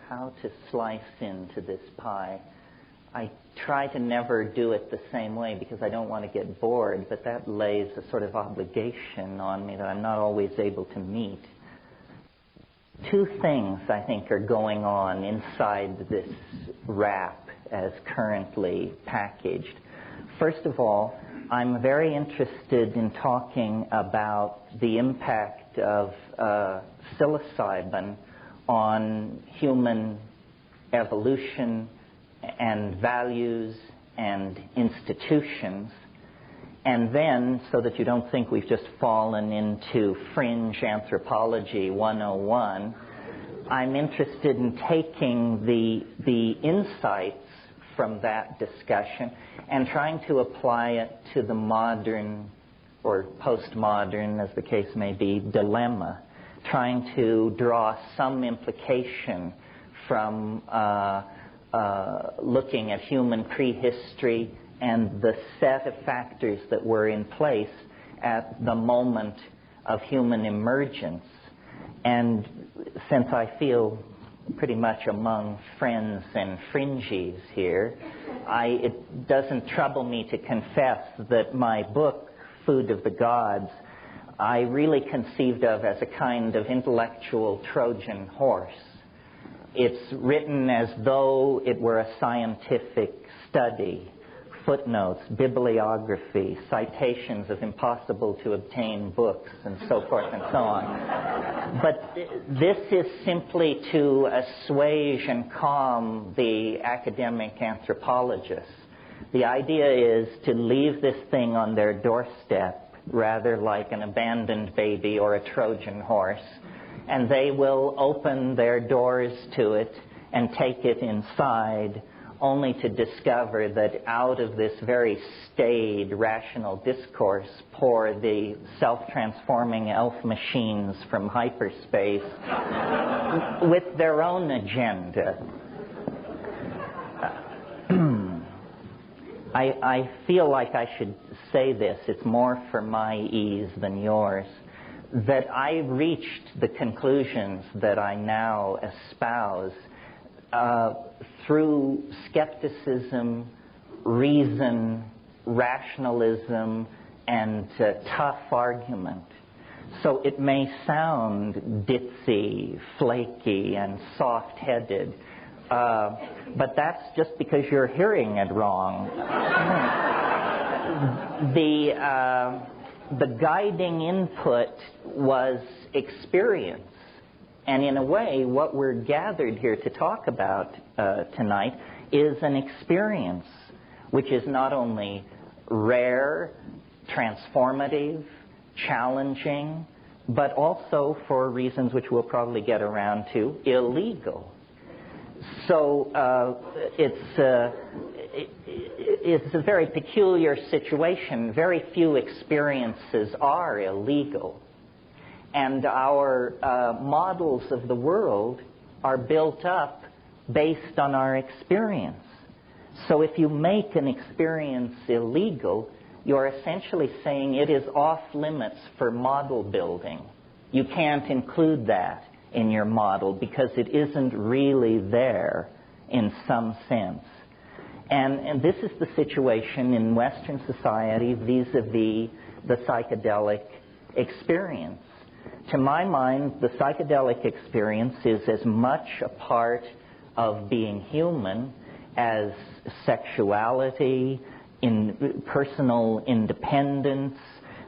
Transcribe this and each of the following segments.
how to slice into this pie. I try to never do it the same way because I don't want to get bored, but that lays a sort of obligation on me that I'm not always able to meet. Two things, I think, are going on inside this wrap as currently packaged. First of all, I'm very interested in talking about the impact of psilocybin on human evolution and values and institutions. And then, so that you don't think we've just fallen into fringe anthropology 101, I'm interested in taking the insights from that discussion and trying to apply it to the modern or postmodern, as the case may be, dilemma, trying to draw some implication from looking at human prehistory and the set of factors that were in place at the moment of human emergence. And since I feel pretty much among friends and fringies here, it doesn't trouble me to confess that my book, Food of the Gods, I really conceived of as a kind of intellectual Trojan horse. It's written as though it were a scientific study. Footnotes, bibliography, citations of impossible to obtain books, and so forth and so on. But this is simply to assuage and calm the academic anthropologists. The idea is to leave this thing on their doorstep, rather like an abandoned baby or a Trojan horse, and they will open their doors to it and take it inside, only to discover that out of this very staid, rational discourse pour the self-transforming elf machines from hyperspace with their own agenda. I feel like I should say this, it's more for my ease than yours, that I reached the conclusions that I now espouse through skepticism, reason, rationalism, and tough argument. So it may sound ditzy, flaky, and soft-headed, but that's just because you're hearing it wrong. The guiding input was experience. And in a way, what we're gathered here to talk about tonight is an experience which is not only rare, transformative, challenging, but also, for reasons which we'll probably get around to, illegal. So it's a very peculiar situation. Very few experiences are illegal. And our models of the world are built up based on our experience. So if you make an experience illegal, you're essentially saying it is off limits for model building. You can't include that in your model because it isn't really there in some sense. And this is the situation in Western society vis-a-vis the psychedelic experience. To my mind, the psychedelic experience is as much a part of being human as sexuality, personal independence,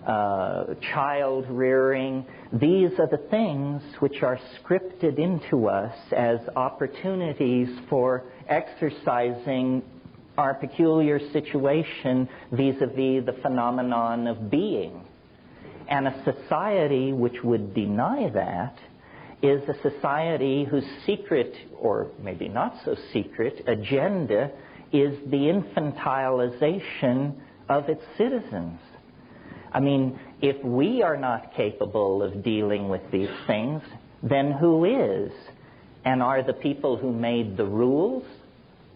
child rearing. These are the things which are scripted into us as opportunities for exercising our peculiar situation vis-a-vis the phenomenon of being. And a society which would deny that is a society whose secret, or maybe not so secret, agenda is the infantilization of its citizens. I mean, if we are not capable of dealing with these things, then who is? And are the people who made the rules,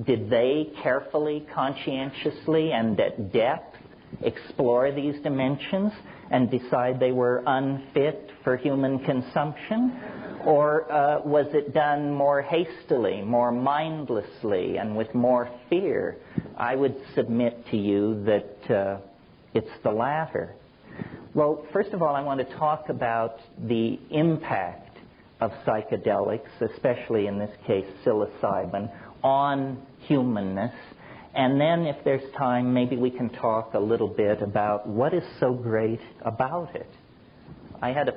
did they carefully, conscientiously, and at depth explore these dimensions and decide they were unfit for human consumption? Or was it done more hastily, more mindlessly, and with more fear? I would submit to you that it's the latter. Well, first of all, I want to talk about the impact of psychedelics, especially in this case psilocybin, on humanness. And then, if there's time, maybe we can talk a little bit about what is so great about it. I had a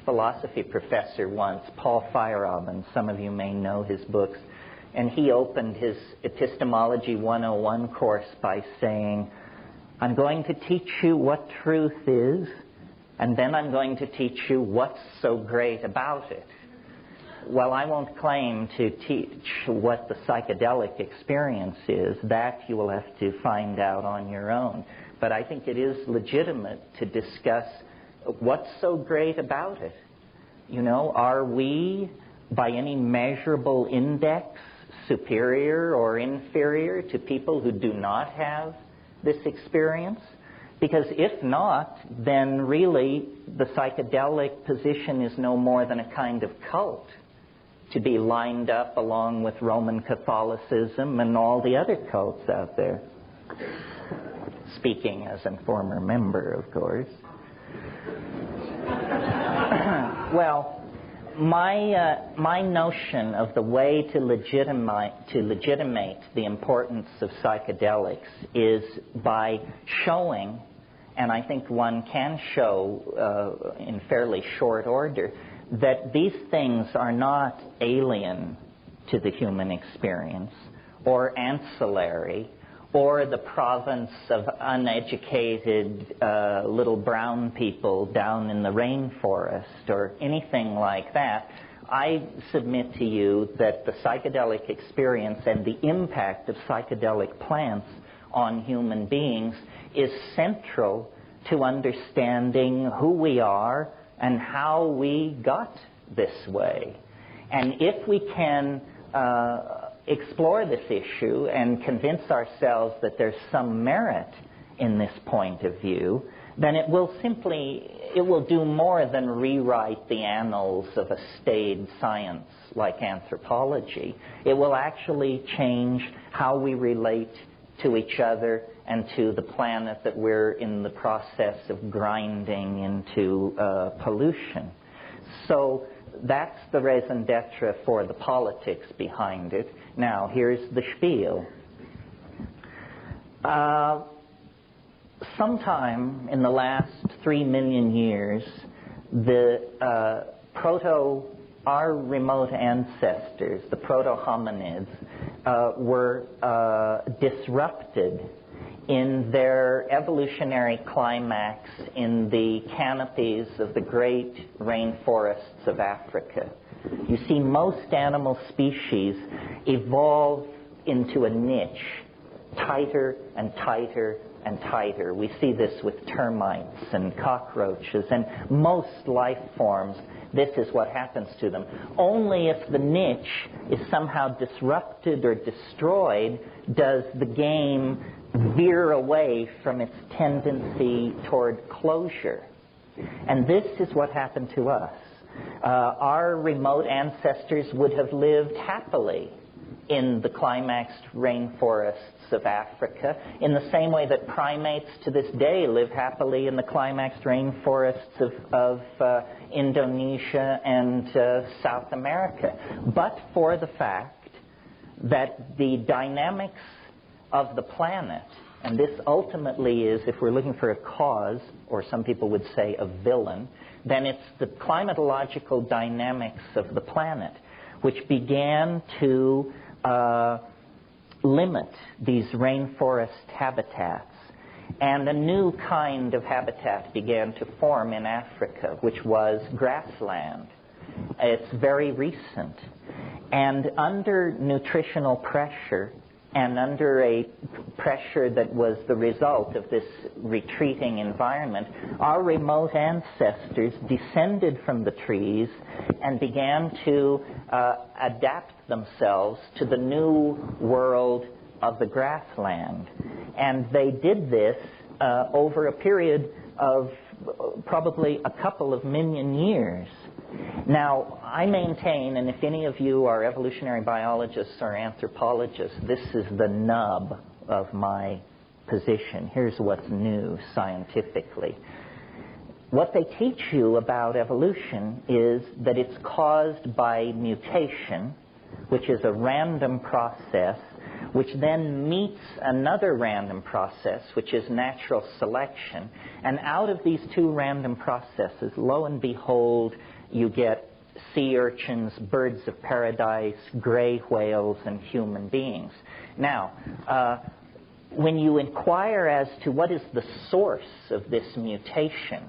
philosophy professor once, Paul Feyerabend. Some of you may know his books. And he opened his Epistemology 101 course by saying, I'm going to teach you what truth is, and then I'm going to teach you what's so great about it. Well, I won't claim to teach what the psychedelic experience is. That you will have to find out on your own. But I think it is legitimate to discuss what's so great about it. You know, are we, by any measurable index, superior or inferior to people who do not have this experience? Because if not, then really the psychedelic position is no more than a kind of cult to be lined up along with Roman Catholicism and all the other cults out there. Speaking as a former member, of course. Well, my notion of the way to legitimate the importance of psychedelics is by showing, and I think one can show in fairly short order, that these things are not alien to the human experience or ancillary or the province of uneducated little brown people down in the rainforest or anything like that. I submit to you that the psychedelic experience and the impact of psychedelic plants on human beings is central to understanding who we are and how we got this way. And if we can explore this issue and convince ourselves that there's some merit in this point of view, then it will do more than rewrite the annals of a staid science like anthropology. It will actually change how we relate to each other and to the planet that we're in the process of grinding into pollution. So that's the raison d'etre for the politics behind it. Now, here's the spiel. Sometime in the last 3 million years, our remote ancestors, the proto-hominids, were disrupted in their evolutionary climax in the canopies of the great rainforests of Africa. You see, most animal species evolve into a niche, tighter and tighter and tighter. We see this with termites and cockroaches and most life forms. This is what happens to them. Only if the niche is somehow disrupted or destroyed does the game veer away from its tendency toward closure. And this is what happened to us. Our remote ancestors would have lived happily in the climaxed rainforests of Africa, in the same way that primates to this day live happily in the climaxed rainforests of Indonesia and South America, but for the fact that the dynamics of the planet, and this ultimately is, if we're looking for a cause, or some people would say a villain, then it's the climatological dynamics of the planet which began to limit these rainforest habitats. And a new kind of habitat began to form in Africa, which was grassland. It's very recent. And under nutritional pressure, and under a pressure that was the result of this retreating environment, our remote ancestors descended from the trees and began to adapt themselves to the new world of the grassland. And they did this over a period of probably a couple of million years. Now, I maintain, and if any of you are evolutionary biologists or anthropologists, this is the nub of my position. Here's what's new scientifically. What they teach you about evolution is that it's caused by mutation, which is a random process, which then meets another random process, which is natural selection. And out of these two random processes, lo and behold, you get sea urchins, birds of paradise, gray whales, and human beings. Now, when you inquire as to what is the source of this mutation,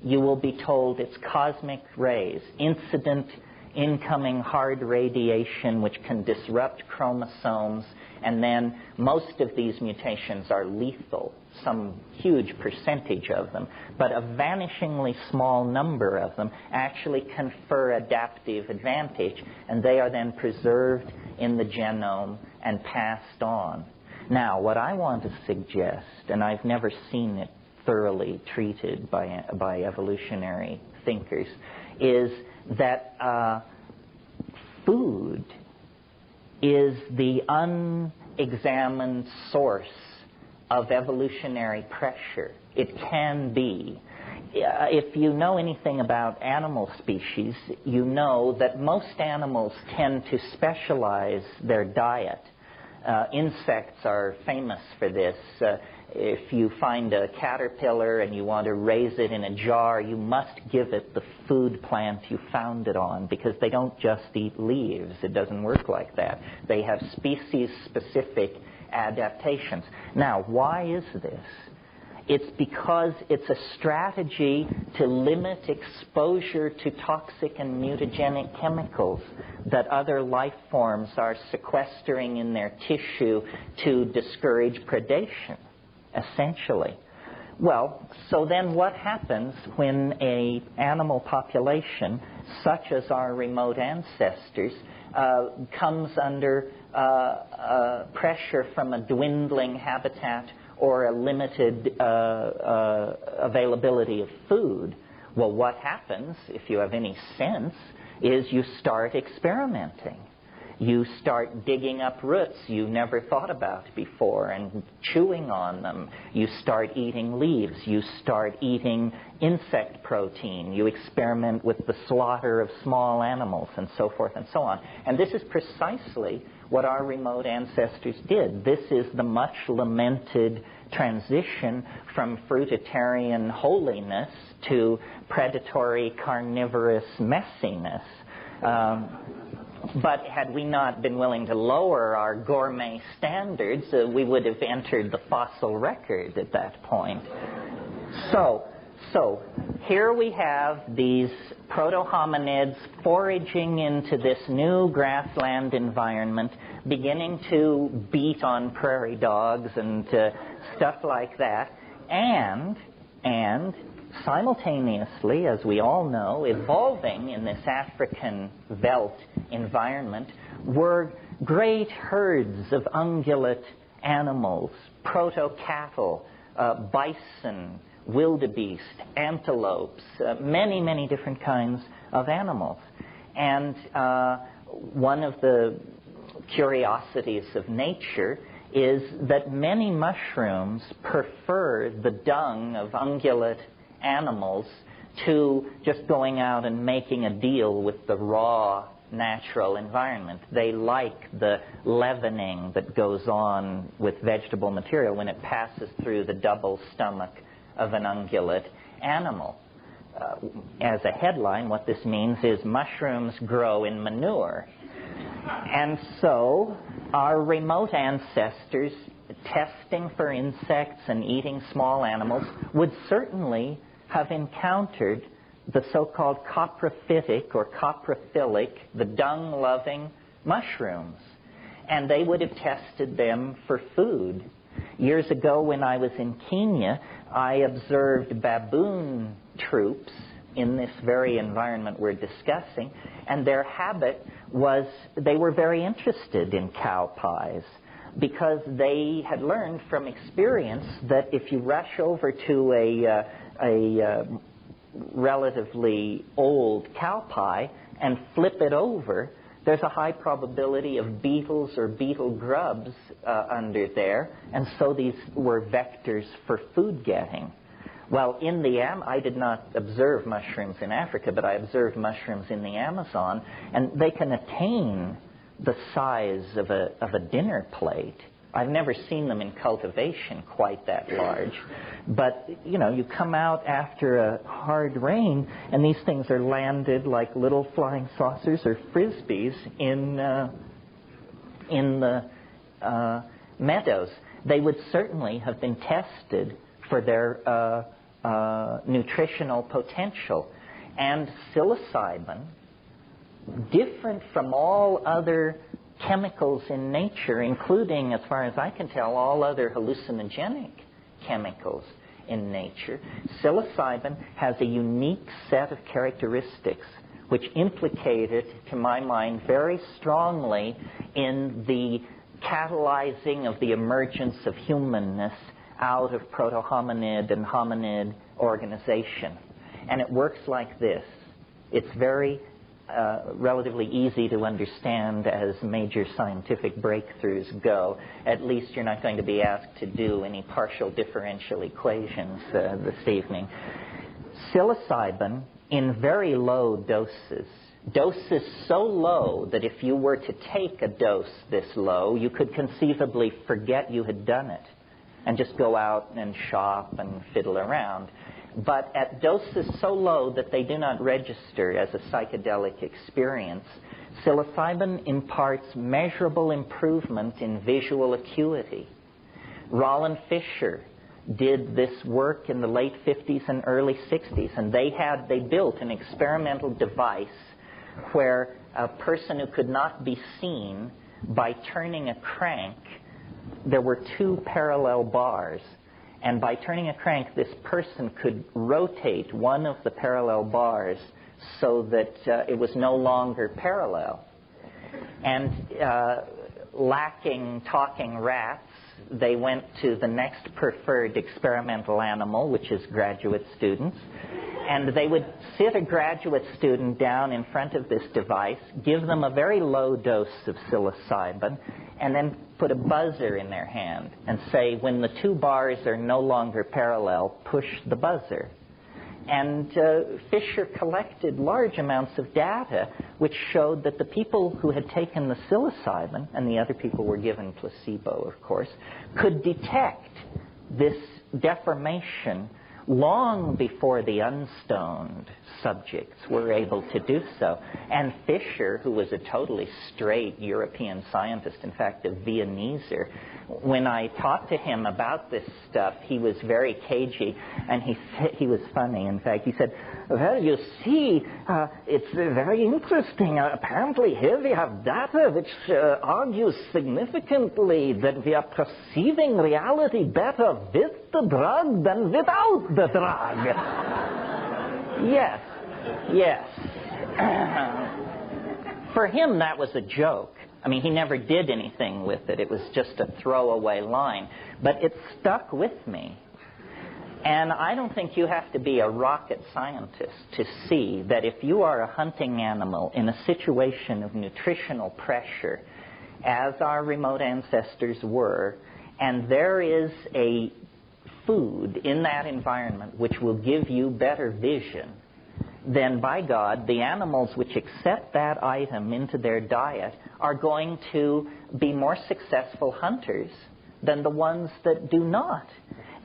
you will be told it's cosmic rays, incident incoming hard radiation which can disrupt chromosomes, and then most of these mutations are lethal, some huge percentage of them, but a vanishingly small number of them actually confer adaptive advantage, and they are then preserved in the genome and passed on. Now, what I want to suggest, and I've never seen it thoroughly treated by evolutionary thinkers, is that food is the unexamined source of evolutionary pressure. It can be. If you know anything about animal species, you know that most animals tend to specialize their diet. Insects are famous for this. If you find a caterpillar and you want to raise it in a jar, you must give it the food plant you found it on, because they don't just eat leaves. It doesn't work like that. They have species-specific adaptations. Now, why is this? It's because it's a strategy to limit exposure to toxic and mutagenic chemicals that other life forms are sequestering in their tissue to discourage predation, essentially. Well, so then what happens when an animal population, such as our remote ancestors, comes under pressure from a dwindling habitat or a limited availability of food? Well, what happens, if you have any sense, is you start experimenting. You start digging up roots you never thought about before and chewing on them. You start eating leaves. You start eating insect protein. You experiment with the slaughter of small animals and so forth and so on. And this is precisely what our remote ancestors did. This is the much lamented transition from fruitarian holiness to predatory carnivorous messiness. But had we not been willing to lower our gourmet standards, we would have entered the fossil record at that point. So here we have these proto-hominids foraging into this new grassland environment, beginning to beat on prairie dogs and stuff like that, and simultaneously, as we all know, evolving in this African veldt environment were great herds of ungulate animals, proto-cattle, bison, wildebeest, antelopes, many, many different kinds of animals. And one of the curiosities of nature is that many mushrooms prefer the dung of ungulate animals to just going out and making a deal with the raw natural environment. They like the leavening that goes on with vegetable material when it passes through the double stomach of an ungulate animal. As a headline, what this means is mushrooms grow in manure. And so our remote ancestors, testing for insects and eating small animals, would certainly have encountered the so-called coprophytic or coprophilic, the dung-loving mushrooms. And they would have tested them for food. Years ago when I was in Kenya, I observed baboon troops in this very environment we're discussing, and their habit was they were very interested in cow pies, because they had learned from experience that if you rush over to a relatively old cow pie and flip it over, there's a high probability of beetles or beetle grubs under there, and so these were vectors for food getting. Well, I did not observe mushrooms in Africa, but I observed mushrooms in the Amazon, and they can attain the size of a dinner plate. I've never seen them in cultivation quite that large. But, you come out after a hard rain, and these things are landed like little flying saucers or frisbees in the meadows. They would certainly have been tested for their nutritional potential. And psilocybin, different from all other chemicals in nature, including, as far as I can tell, all other hallucinogenic chemicals in nature, psilocybin has a unique set of characteristics which implicate it, to my mind, very strongly in the catalyzing of the emergence of humanness out of proto-hominid and hominid organization. And it works like this. It's very relatively easy to understand as major scientific breakthroughs go. At least you're not going to be asked to do any partial differential equations this evening. Psilocybin in very low doses so low that if you were to take a dose this low, you could conceivably forget you had done it and just go out and shop and fiddle around. But at doses so low that they do not register as a psychedelic experience, psilocybin imparts measurable improvement in visual acuity. Roland Fisher did this work in the late 50s and early 60s, and they built an experimental device where a person who could not be seen, by turning a crank, there were two parallel bars. And by turning a crank, this person could rotate one of the parallel bars so that it was no longer parallel. And lacking talking rats, they went to the next preferred experimental animal, which is graduate students. And they would sit a graduate student down in front of this device, give them a very low dose of psilocybin, and then put a buzzer in their hand and say, when the two bars are no longer parallel, push the buzzer. And Fisher collected large amounts of data which showed that the people who had taken the psilocybin, and the other people were given placebo, of course, could detect this deformation long before the unstoned subjects were able to do so. And Fisher, who was a totally straight European scientist, in fact a Viennese, when I talked to him about this stuff, he was very cagey, and he was funny. In fact, he said, well, you see, it's very interesting. Apparently here we have data which argues significantly that we are perceiving reality better with the drug than without the drug. Yes. For him, that was a joke. I mean, he never did anything with it. It was just a throwaway line. But it stuck with me. And I don't think you have to be a rocket scientist to see that if you are a hunting animal in a situation of nutritional pressure, as our remote ancestors were, and there is a food in that environment which will give you better vision, then by God, the animals which accept that item into their diet are going to be more successful hunters than the ones that do not.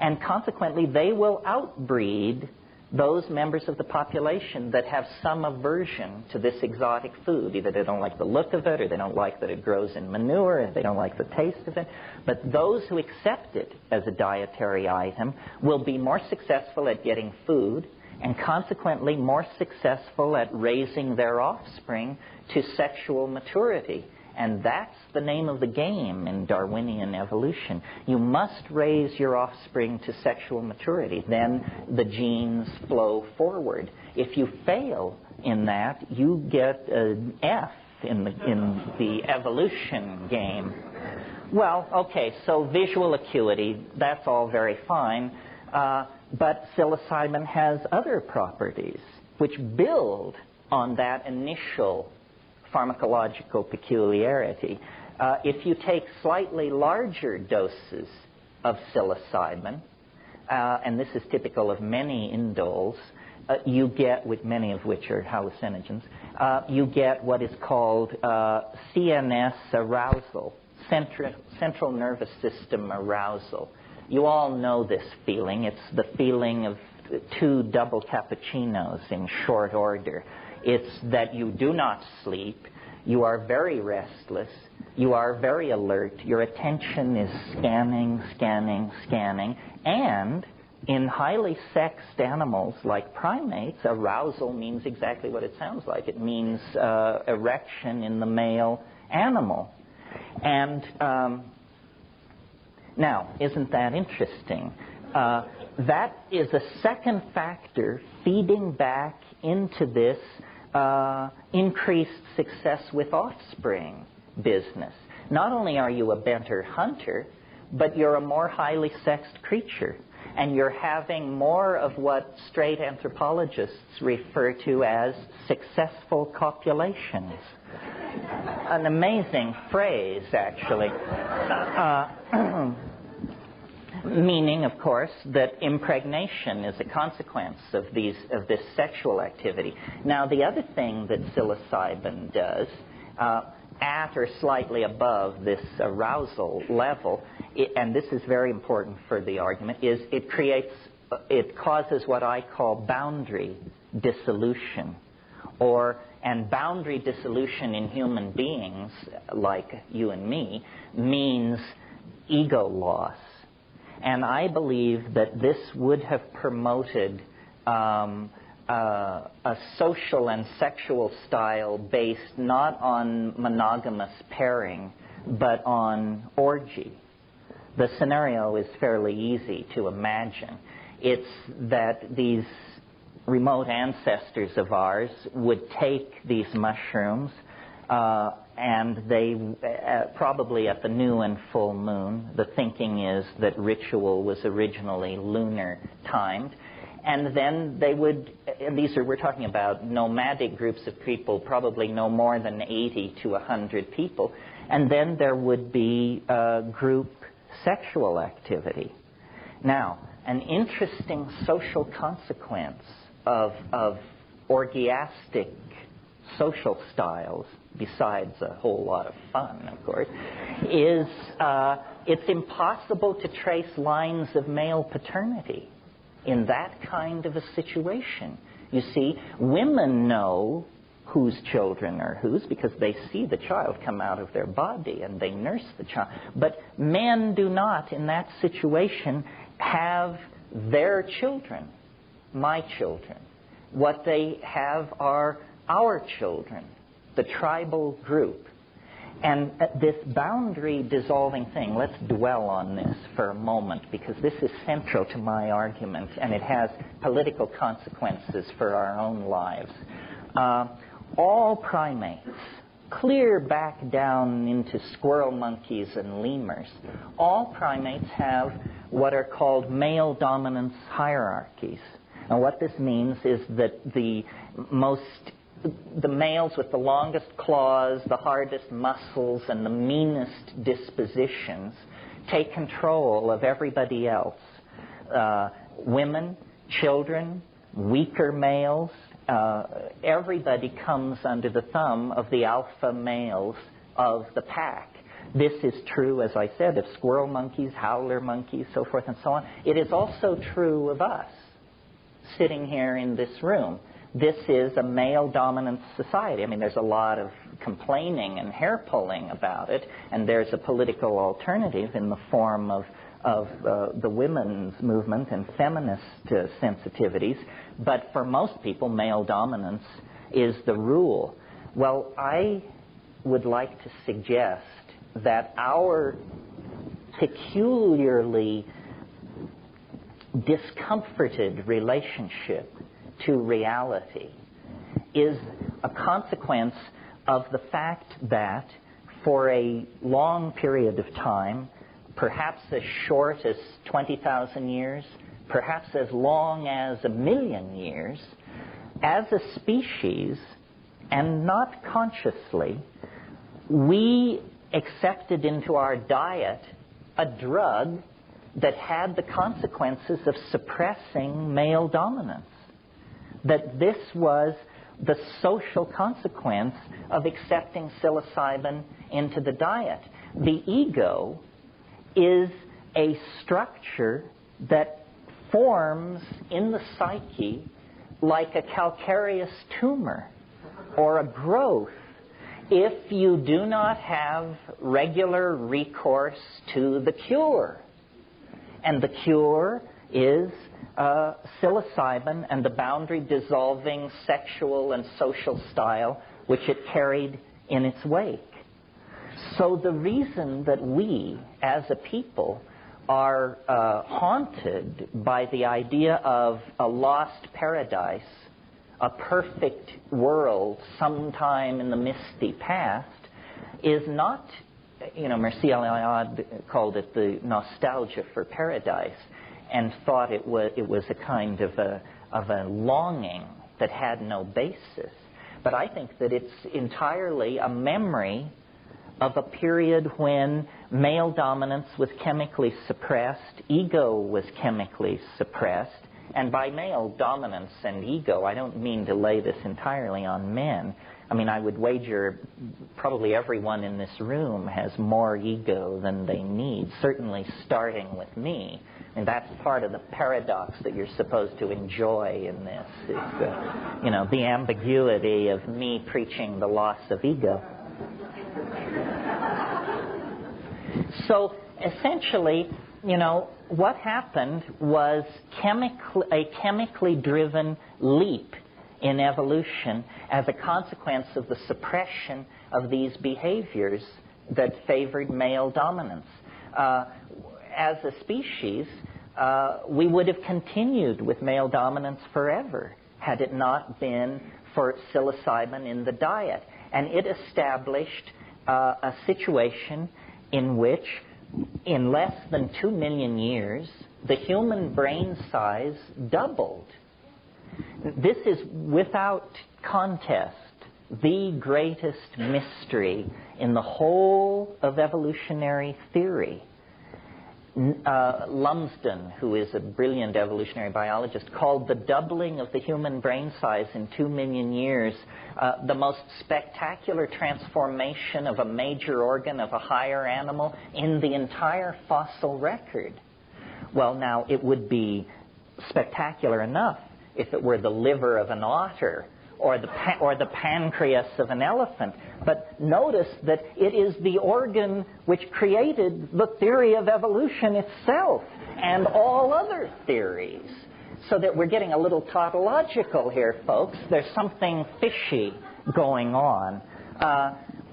And consequently, they will outbreed those members of the population that have some aversion to this exotic food. Either they don't like the look of it, or they don't like that it grows in manure, or they don't like the taste of it. But those who accept it as a dietary item will be more successful at getting food, and consequently more successful at raising their offspring to sexual maturity. And that's the name of the game in Darwinian evolution. You must raise your offspring to sexual maturity. Then the genes flow forward. If you fail in that, you get an F in the evolution game. Well, okay, so visual acuity, that's all very fine. But psilocybin has other properties which build on that initial pharmacological peculiarity. If you take slightly larger doses of psilocybin, and this is typical of many indoles, you get, with many of which are hallucinogens, you get what is called CNS arousal, central nervous system arousal. You all know this feeling. It's the feeling of 2 double cappuccinos in short order. It's that you do not sleep, you are very restless, you are very alert, your attention is scanning, scanning, scanning, and in highly sexed animals like primates, arousal means exactly what it sounds like. It means erection in the male animal. And now, isn't that interesting? That is a second factor feeding back into this increased success with offspring business. Not only are you a better hunter, but you're a more highly sexed creature. And you're having more of what straight anthropologists refer to as successful copulations. An amazing phrase, actually. Meaning, of course, that impregnation is a consequence of this sexual activity. Now, the other thing that psilocybin does, at or slightly above this arousal level, and this is very important for the argument, is it causes what I call boundary dissolution. And boundary dissolution in human beings, like you and me, means ego loss. And I believe that this would have promoted a social and sexual style based not on monogamous pairing, but on orgy. The scenario is fairly easy to imagine. It's that these remote ancestors of ours would take these mushrooms and they, probably at the new and full moon, the thinking is that ritual was originally lunar timed, and then they would, and we're talking about nomadic groups of people, probably no more than 80 to 100 people, and then there would be group sexual activity. Now, an interesting social consequence of orgiastic social styles, besides a whole lot of fun, of course, is it's impossible to trace lines of male paternity in that kind of a situation. You see, women know whose children are whose because they see the child come out of their body and they nurse the child. But men do not, in that situation, have their children, my children. What they have are our children, the tribal group. And this boundary dissolving thing, let's dwell on this for a moment because this is central to my argument and it has political consequences for our own lives. All primates, clear back down into squirrel monkeys and lemurs, all primates have what are called male dominance hierarchies. And what this means is that the males with the longest claws, the hardest muscles, and the meanest dispositions take control of everybody else. Women, children, weaker males, everybody comes under the thumb of the alpha males of the pack. This is true, as I said, of squirrel monkeys, howler monkeys, so forth and so on. It is also true of us, sitting here in this room. This is a male-dominant society. I mean, there's a lot of complaining and hair-pulling about it, and there's a political alternative in the form of the women's movement and feminist sensitivities. But for most people, male dominance is the rule. Well, I would like to suggest that our peculiarly discomforted relationship to reality is a consequence of the fact that for a long period of time, perhaps as short as 20,000 years, perhaps as long as 1,000,000 years, as a species, and not consciously, we accepted into our diet a drug that had the consequences of suppressing male dominance. That this was the social consequence of accepting psilocybin into the diet. The ego is a structure that forms in the psyche like a calcareous tumor or a growth if you do not have regular recourse to the cure. And the cure is psilocybin and the boundary-dissolving sexual and social style which it carried in its wake. So the reason that we, as a people, are haunted by the idea of a lost paradise, a perfect world sometime in the misty past, is not, Mircea Eliade called it the nostalgia for paradise, and thought it was a kind of a longing that had no basis. But I think that it's entirely a memory of a period when male dominance was chemically suppressed, ego was chemically suppressed, and by male dominance and ego, I don't mean to lay this entirely on men. I mean, I would wager probably everyone in this room has more ego than they need, certainly starting with me. And that's part of the paradox that you're supposed to enjoy in this, is the ambiguity of me preaching the loss of ego. So essentially, what happened was a chemically driven leap in evolution as a consequence of the suppression of these behaviors that favored male dominance. As a species, we would have continued with male dominance forever had it not been for psilocybin in the diet. And it established a situation in which, in less than 2 million years, the human brain size doubled. This is, without contest, the greatest mystery in the whole of evolutionary theory. Lumsden, who is a brilliant evolutionary biologist, called the doubling of the human brain size in 2 million years the most spectacular transformation of a major organ of a higher animal in the entire fossil record. Well, now, it would be spectacular enough if it were the liver of an otter or the pancreas of an elephant. But notice that it is the organ which created the theory of evolution itself and all other theories. So that we're getting a little tautological here, folks. There's something fishy going on.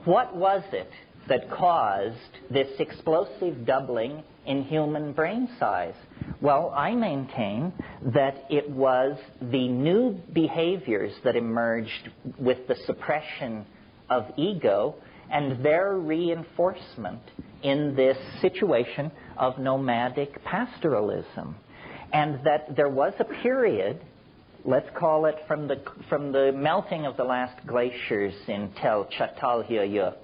What was it that caused this explosive doubling in human brain size? Well, I maintain that it was the new behaviors that emerged with the suppression of ego and their reinforcement in this situation of nomadic pastoralism. And that there was a period, let's call it from the melting of the last glaciers in Tel Çatalhöyük,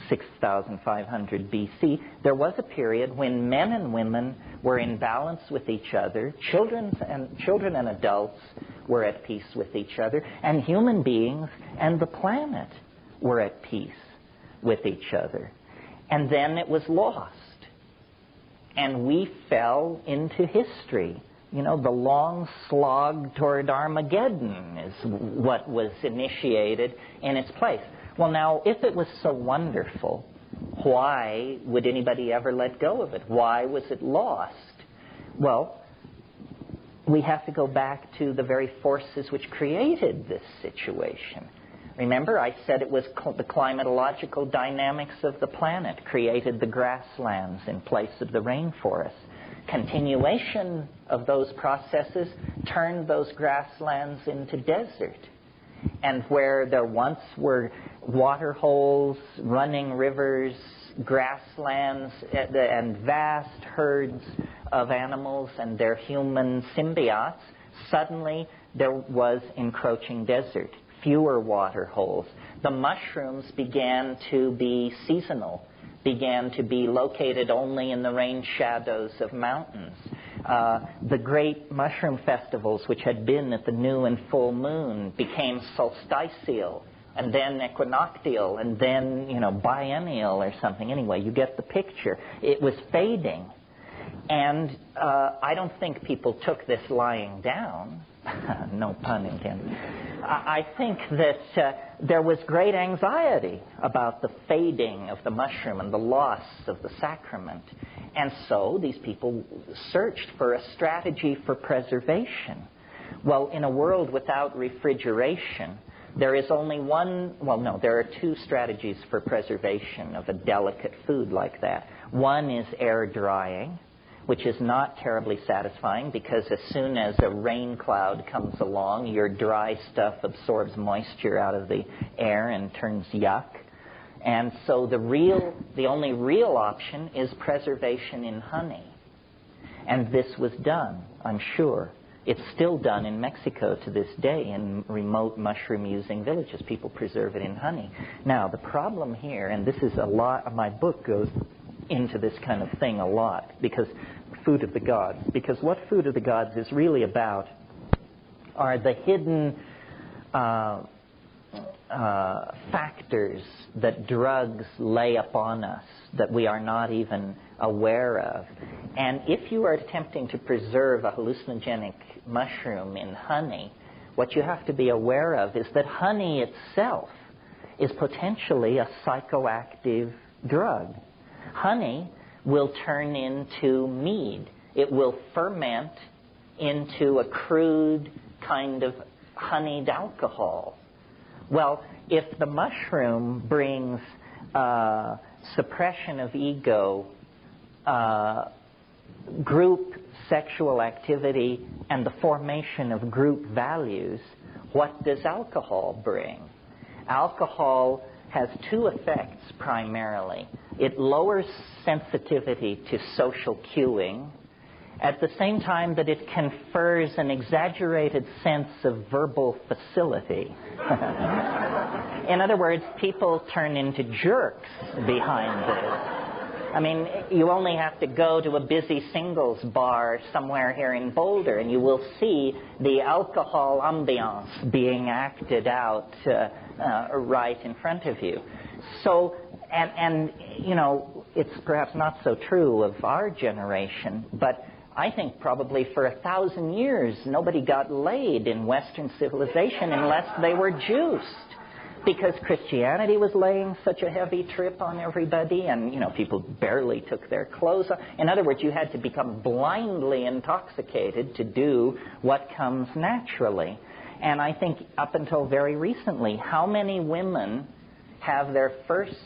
6,500 BC, there was a period when men and women were in balance with each other, children and adults were at peace with each other, and human beings and the planet were at peace with each other. And then it was lost. And we fell into history. The long slog toward Armageddon is what was initiated in its place. Well, now, if it was so wonderful, why would anybody ever let go of it? Why was it lost? Well, we have to go back to the very forces which created this situation. Remember, I said it was the climatological dynamics of the planet created the grasslands in place of the rainforests. Continuation of those processes turned those grasslands into desert. And where there once were water holes, running rivers, grasslands, and vast herds of animals and their human symbiotes, suddenly there was encroaching desert. fewer water holes. The mushrooms began to be seasonal, began to be located only in the rain shadows of mountains. The great mushroom festivals, which had been at the new and full moon, became solstitial, and then equinoctial, and then, biennial or something. Anyway, you get the picture. It was fading. And I don't think people took this lying down. No pun intended. I think that there was great anxiety about the fading of the mushroom and the loss of the sacrament. And so these people searched for a strategy for preservation. Well, in a world without refrigeration, there is only there are two strategies for preservation of a delicate food like that. One is air drying, which is not terribly satisfying because as soon as a rain cloud comes along, your dry stuff absorbs moisture out of the air and turns yuck. And so the only real option is preservation in honey. And this was done, I'm sure. It's still done in Mexico to this day in remote mushroom-using villages. People preserve it in honey. Now, the problem here, and this is a lot, my book goes into this kind of thing a lot, because food of the gods. Because what food of the gods is really about are the hidden factors that drugs lay upon us that we are not even aware of. And if you are attempting to preserve a hallucinogenic mushroom in honey, what you have to be aware of is that honey itself is potentially a psychoactive drug. Honey will turn into mead. It will ferment into a crude kind of honeyed alcohol. Well, if the mushroom brings suppression of ego, group sexual activity, and the formation of group values, what does alcohol bring? Alcohol has two effects primarily. It lowers sensitivity to social cueing at the same time that it confers an exaggerated sense of verbal facility. In other words, people turn into jerks behind this. I mean, you only have to go to a busy singles bar somewhere here in Boulder and you will see the alcohol ambiance being acted out right in front of you. So, and it's perhaps not so true of our generation, but I think probably for 1,000 years nobody got laid in Western civilization unless they were juiced, because Christianity was laying such a heavy trip on everybody, and people barely took their clothes off. In other words, you had to become blindly intoxicated to do what comes naturally. And I think up until very recently, how many women have their first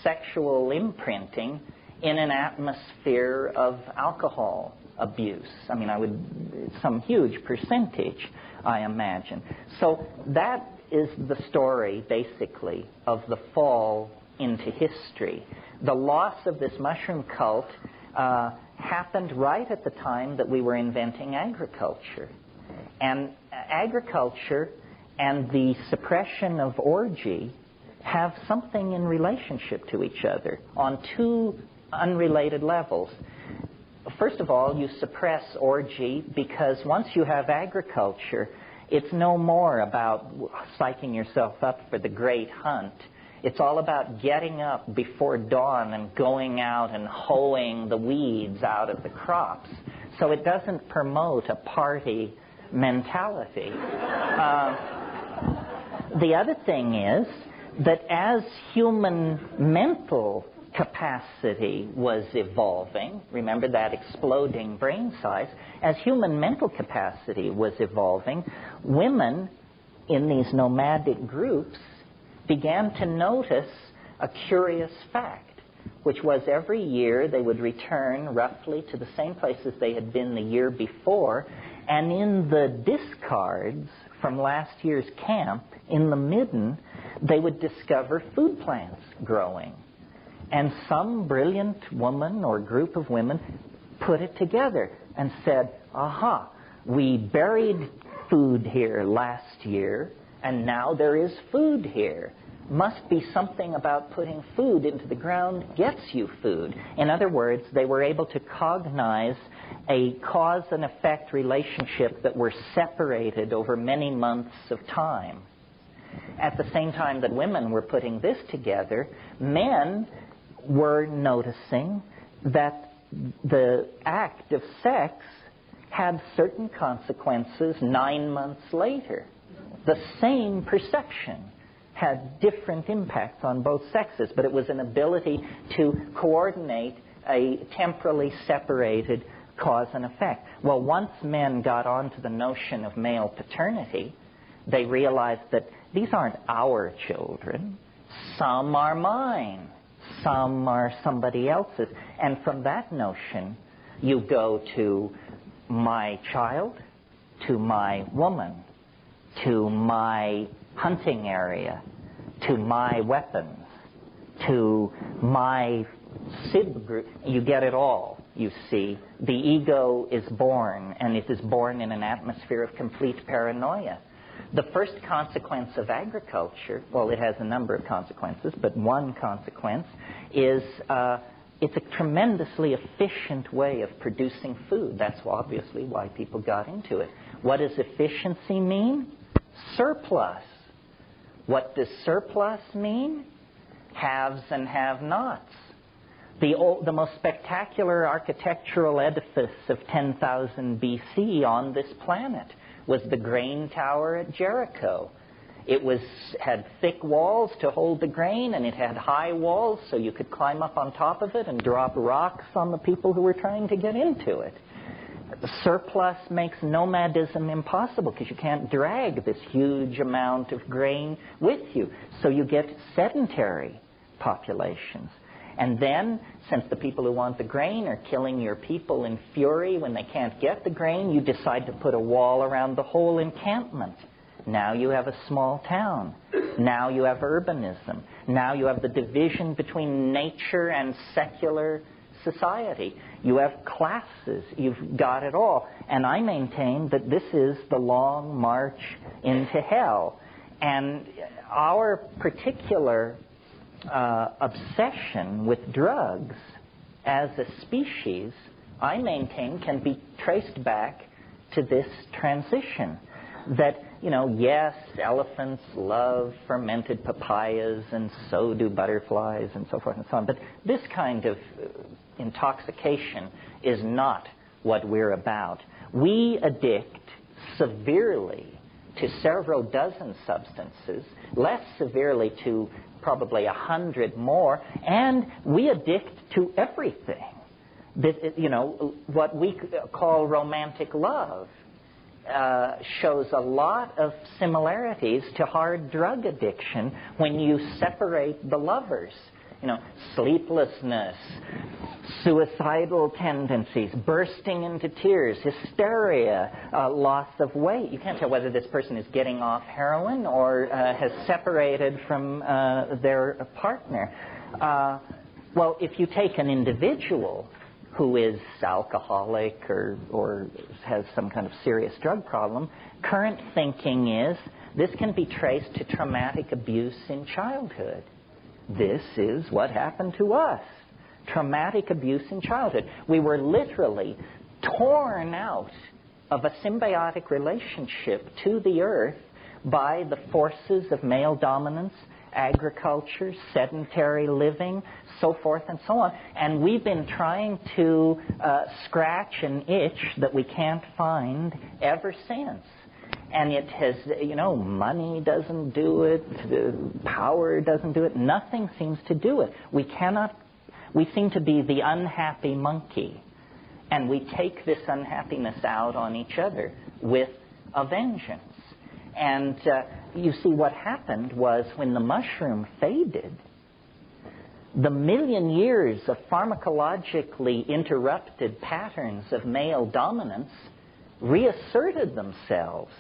sexual imprinting in an atmosphere of alcohol abuse? I mean, some huge percentage, I imagine. So that is the story, basically, of the fall into history. The loss of this mushroom cult happened right at the time that we were inventing agriculture. And agriculture and the suppression of orgy have something in relationship to each other on two unrelated levels. First of all, you suppress orgy because once you have agriculture, it's no more about psyching yourself up for the great hunt. It's all about getting up before dawn and going out and hoeing the weeds out of the crops. So it doesn't promote a party mentality. The other thing is that as human mental capacity was evolving, remember that exploding brain size, as human mental capacity was evolving, women in these nomadic groups began to notice a curious fact, which was every year they would return roughly to the same places they had been the year before, and in the discards from last year's camp, in the midden, they would discover food plants growing. And some brilliant woman or group of women put it together and said, aha, we buried food here last year, and now there is food here. Must be something about putting food into the ground gets you food. In other words, they were able to cognize a cause and effect relationship that were separated over many months of time. At the same time that women were putting this together, men were noticing that the act of sex had certain consequences 9 months later. The same perception had different impacts on both sexes, but it was an ability to coordinate a temporally separated cause and effect. Well, once men got onto the notion of male paternity, they realized that these aren't our children. Some are mine. Some are somebody else's. And from that notion, you go to my child, to my woman, to my hunting area, to my weapons, to my SIB group. You get it all, you see. The ego is born, and it is born in an atmosphere of complete paranoia. The first consequence of agriculture, well, it has a number of consequences, but one consequence is it's a tremendously efficient way of producing food. That's obviously why people got into it. What does efficiency mean? Surplus. What does surplus mean? Haves and have-nots. The most spectacular architectural edifice of 10,000 BC on this planet was the grain tower at Jericho. It had thick walls to hold the grain, and it had high walls so you could climb up on top of it and drop rocks on the people who were trying to get into it. The surplus makes nomadism impossible because you can't drag this huge amount of grain with you. So you get sedentary populations. And then, since the people who want the grain are killing your people in fury when they can't get the grain, you decide to put a wall around the whole encampment. Now you have a small town. Now you have urbanism. Now you have the division between nature and secular society. You have classes. You've got it all. And I maintain that this is the long march into hell. And our particular obsession with drugs as a species, I maintain, can be traced back to this transition. That, yes, elephants love fermented papayas, and so do butterflies, and so forth and so on. But this kind of intoxication is not what we're about. We addict severely to several dozen substances, less severely to probably 100 more, and we addict to everything. What we call romantic love shows a lot of similarities to hard drug addiction when you separate the lovers. Sleeplessness, suicidal tendencies, bursting into tears, hysteria, loss of weight. You can't tell whether this person is getting off heroin or has separated from their partner. Well, if you take an individual who is alcoholic or has some kind of serious drug problem, current thinking is this can be traced to traumatic abuse in childhood. This is what happened to us. Traumatic abuse in childhood. We were literally torn out of a symbiotic relationship to the earth by the forces of male dominance, agriculture, sedentary living, so forth and so on. And we've been trying to scratch an itch that we can't find ever since. And it has, money doesn't do it, power doesn't do it, nothing seems to do it. We seem to be the unhappy monkey. And we take this unhappiness out on each other with a vengeance. And you see, what happened was when the mushroom faded, the million years of pharmacologically interrupted patterns of male dominance reasserted themselves.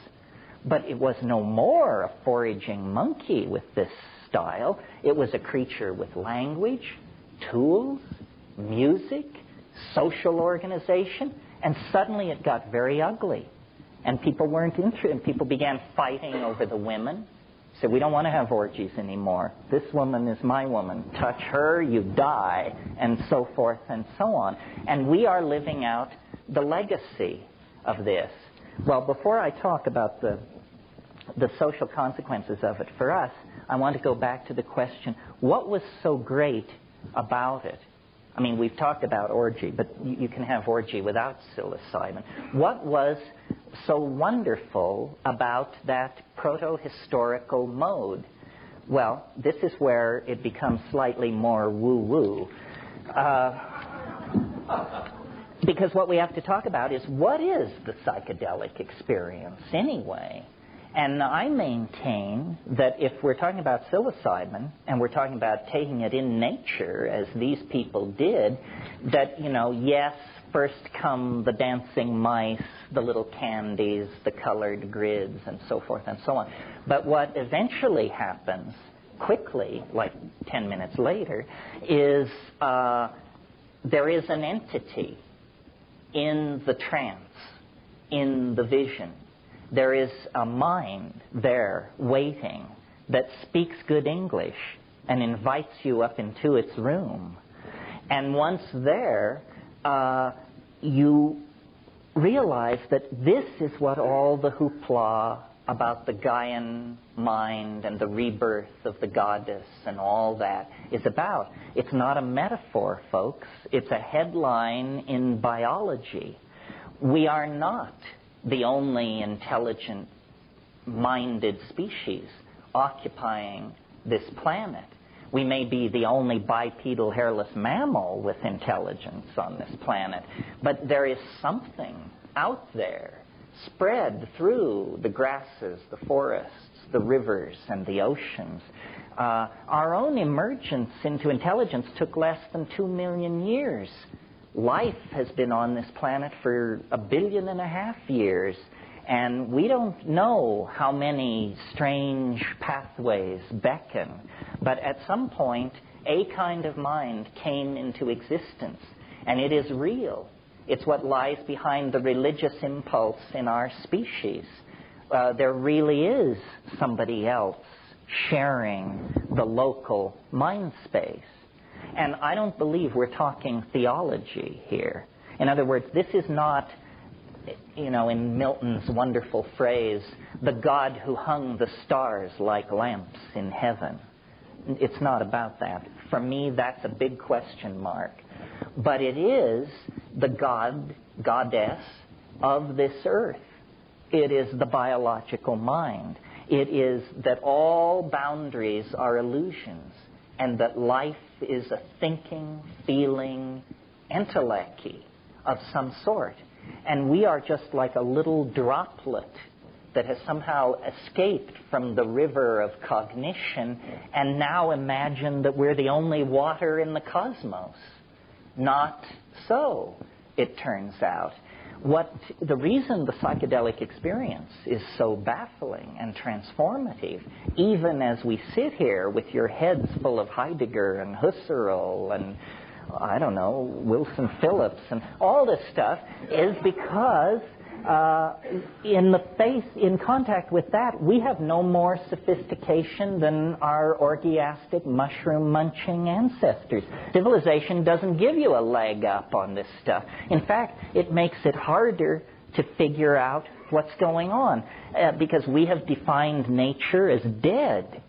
But it was no more a foraging monkey with this style. It was a creature with language, tools, music, social organization, and suddenly it got very ugly. And people weren't interested, and people began fighting over the women. Said, we don't want to have orgies anymore. This woman is my woman. Touch her, you die, and so forth and so on. And we are living out the legacy of this. Well, before I talk about the social consequences of it for us, I want to go back to the question, what was so great about it? I mean, we've talked about orgy, but you can have orgy without psilocybin. What was so wonderful about that proto-historical mode? Well, this is where it becomes slightly more woo-woo. Because what we have to talk about is, what is the psychedelic experience anyway? And I maintain that if we're talking about psilocybin, and we're talking about taking it in nature, as these people did, that, yes, first come the dancing mice, the little candies, the colored grids, and so forth and so on. But what eventually happens, quickly, like 10 minutes later, is there is an entity in the trance, in the vision. There is a mind there waiting that speaks good English and invites you up into its room. And once there, you realize that this is what all the hoopla about the Gaian mind and the rebirth of the goddess and all that is about. It's not a metaphor, folks. It's a headline in biology. We are not the only intelligent-minded species occupying this planet. We may be the only bipedal hairless mammal with intelligence on this planet, but there is something out there spread through the grasses, the forests, the rivers, and the oceans. Our own emergence into intelligence took less than 2 million years. Life has been on this planet for 1.5 billion years, and we don't know how many strange pathways beckon. But at some point, a kind of mind came into existence, and it is real. It's what lies behind the religious impulse in our species. There really is somebody else sharing the local mind space. And I don't believe we're talking theology here. In other words, this is not, in Milton's wonderful phrase, the God who hung the stars like lamps in heaven. It's not about that. For me, that's a big question mark. But it is the goddess of this earth. It is the biological mind. It is that all boundaries are illusions, and that life is a thinking, feeling entelechi of some sort. And we are just like a little droplet that has somehow escaped from the river of cognition and now imagine that we're the only water in the cosmos. Not so, it turns out. The reason the psychedelic experience is so baffling and transformative, even as we sit here with your heads full of Heidegger and Husserl and, I don't know, Wilson Phillips and all this stuff, is because in contact with that, we have no more sophistication than our orgiastic, mushroom-munching ancestors. Civilization doesn't give you a leg up on this stuff. In fact, it makes it harder to figure out what's going on, because we have defined nature as dead.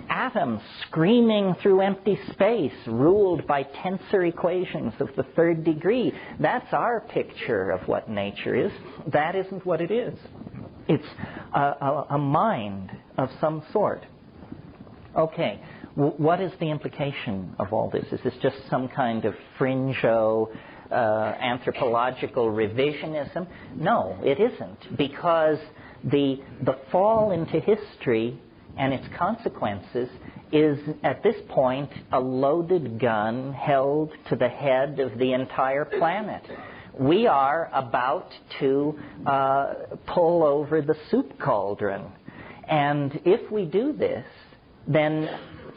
Atoms screaming through empty space, ruled by tensor equations of the third degree. That's our picture of what nature is. That isn't what it is. It's a mind of some sort. Okay, what is the implication of all this? Is this just some kind of fringo anthropological revisionism? No, it isn't, because the fall into history and its consequences is, at this point, a loaded gun held to the head of the entire planet. We are about to pull over the soup cauldron. And if we do this, then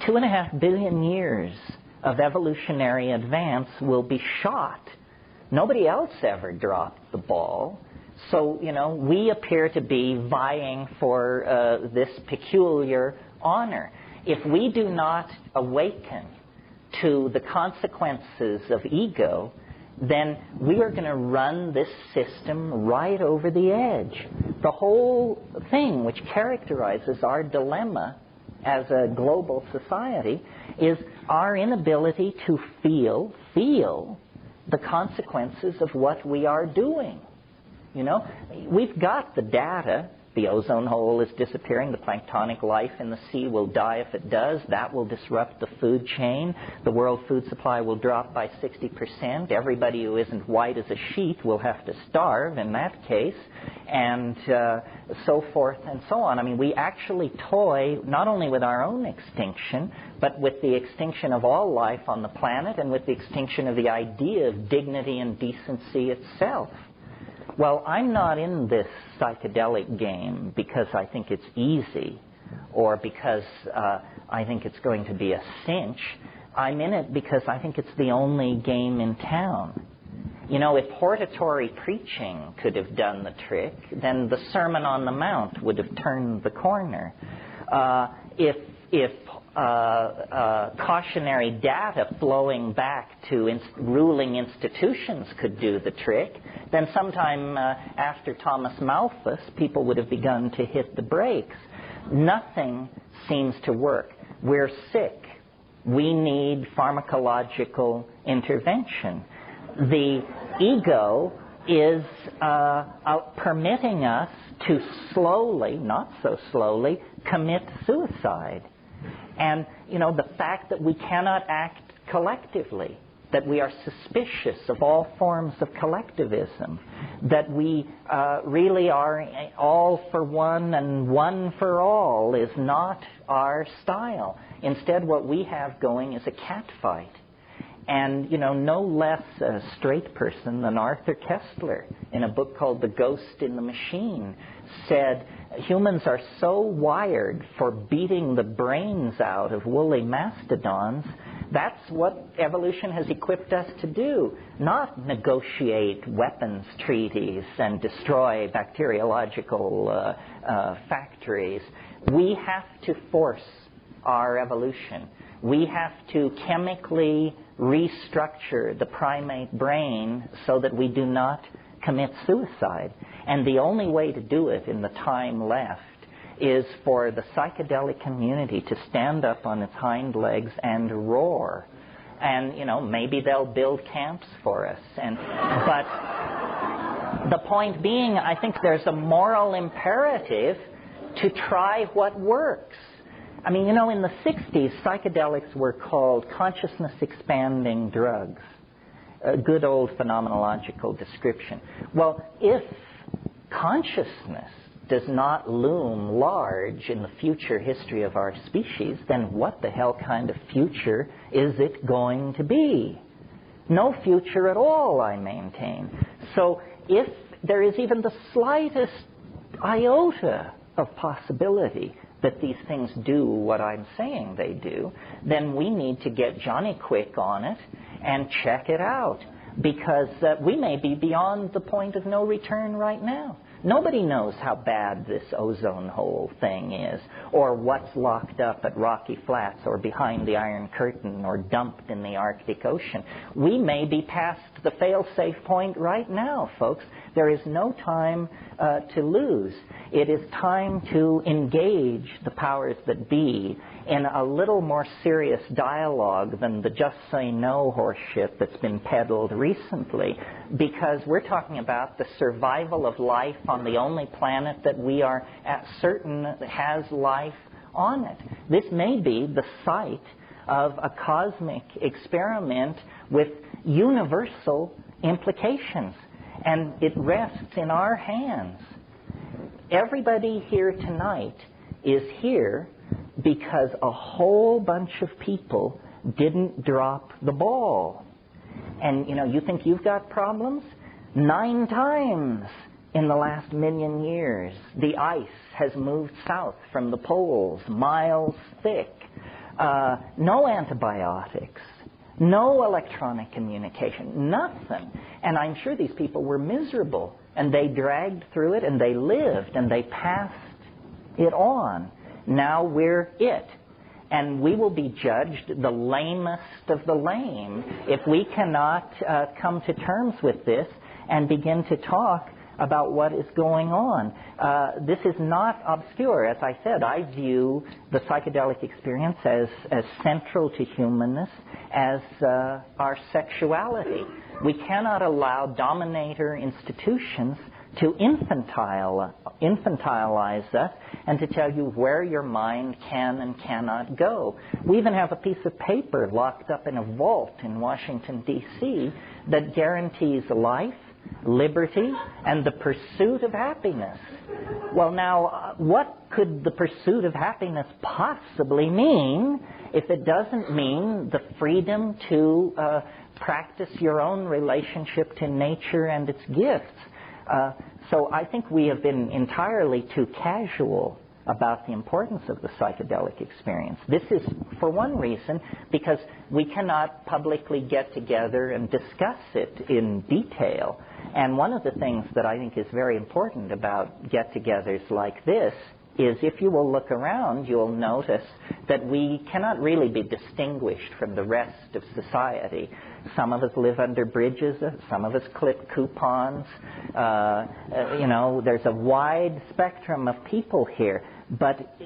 2.5 billion years of evolutionary advance will be shot. Nobody else ever dropped the ball. So, we appear to be vying for this peculiar honor. If we do not awaken to the consequences of ego, then we are going to run this system right over the edge. The whole thing which characterizes our dilemma as a global society is our inability to feel the consequences of what we are doing. We've got the data. The ozone hole is disappearing. The planktonic life in the sea will die if it does. That will disrupt the food chain. The world food supply will drop by 60%. Everybody who isn't white as a sheet will have to starve in that case, and so forth and so on. I mean, we actually toy not only with our own extinction, but with the extinction of all life on the planet and with the extinction of the idea of dignity and decency itself. Well, I'm not in this psychedelic game because I think it's easy or because I think it's going to be a cinch. I'm in it because I think it's the only game in town. If hortatory preaching could have done the trick, then the Sermon on the Mount would have turned the corner. If cautionary data flowing back to ruling institutions could do the trick, then sometime after Thomas Malthus, people would have begun to hit the brakes. Nothing seems to work. We're sick. We need pharmacological intervention. The ego is permitting us to slowly, not so slowly, commit suicide. And, the fact that we cannot act collectively, that we are suspicious of all forms of collectivism, that we really are all for one and one for all is not our style. Instead, what we have going is a catfight. And, no less a straight person than Arthur Koestler, in a book called The Ghost in the Machine, said humans are so wired for beating the brains out of woolly mastodons. That's what evolution has equipped us to do, not negotiate weapons treaties and destroy bacteriological factories. We have to force our evolution. We have to chemically restructure the primate brain so that we do not commit suicide. And the only way to do it in the time left is for the psychedelic community to stand up on its hind legs and roar. And, maybe they'll build camps for us. But the point being, I think there's a moral imperative to try what works. I mean, in the 60s, psychedelics were called consciousness-expanding drugs. A good old phenomenological description. Well, if consciousness does not loom large in the future history of our species, then what the hell kind of future is it going to be? No future at all, I maintain. So if there is even the slightest iota of possibility that these things do what I'm saying they do, then we need to get Johnny Quick on it and check it out, because we may be beyond the point of no return right now. Nobody knows how bad this ozone hole thing is, or what's locked up at Rocky Flats or behind the Iron Curtain or dumped in the Arctic Ocean. We may be past the fail-safe point right now, folks. There is no time to lose. It is time to engage the powers that be in a little more serious dialogue than the just say no horseshit that's been peddled recently, because we're talking about the survival of life on the only planet that we are certain has life on it. This may be the site of a cosmic experiment with universal implications, and it rests in our hands. Everybody here tonight is here because a whole bunch of people didn't drop the ball. And, you think you've got problems? 9 times in the last 1,000,000 years, the ice has moved south from the poles, miles thick. No antibiotics, no electronic communication, nothing. And I'm sure these people were miserable and they dragged through it, and they lived, and they passed it on. Now we're it. And we will be judged the lamest of the lame if we cannot come to terms with this and begin to talk about what is going on. This is not obscure. As I said, I view the psychedelic experience as central to humanness, as our sexuality. We cannot allow dominator institutions to infantilize us and to tell you where your mind can and cannot go. We even have a piece of paper locked up in a vault in Washington, D.C. that guarantees life, liberty, and the pursuit of happiness. Well, now, what could the pursuit of happiness possibly mean if it doesn't mean the freedom to practice your own relationship to nature and its gifts? So I think we have been entirely too casual about the importance of the psychedelic experience. This is, for one reason, because we cannot publicly get together and discuss it in detail. And one of the things that I think is very important about get-togethers like this is, if you will look around, you'll notice that we cannot really be distinguished from the rest of society. Some of us live under bridges, some of us clip coupons. There's a wide spectrum of people here. But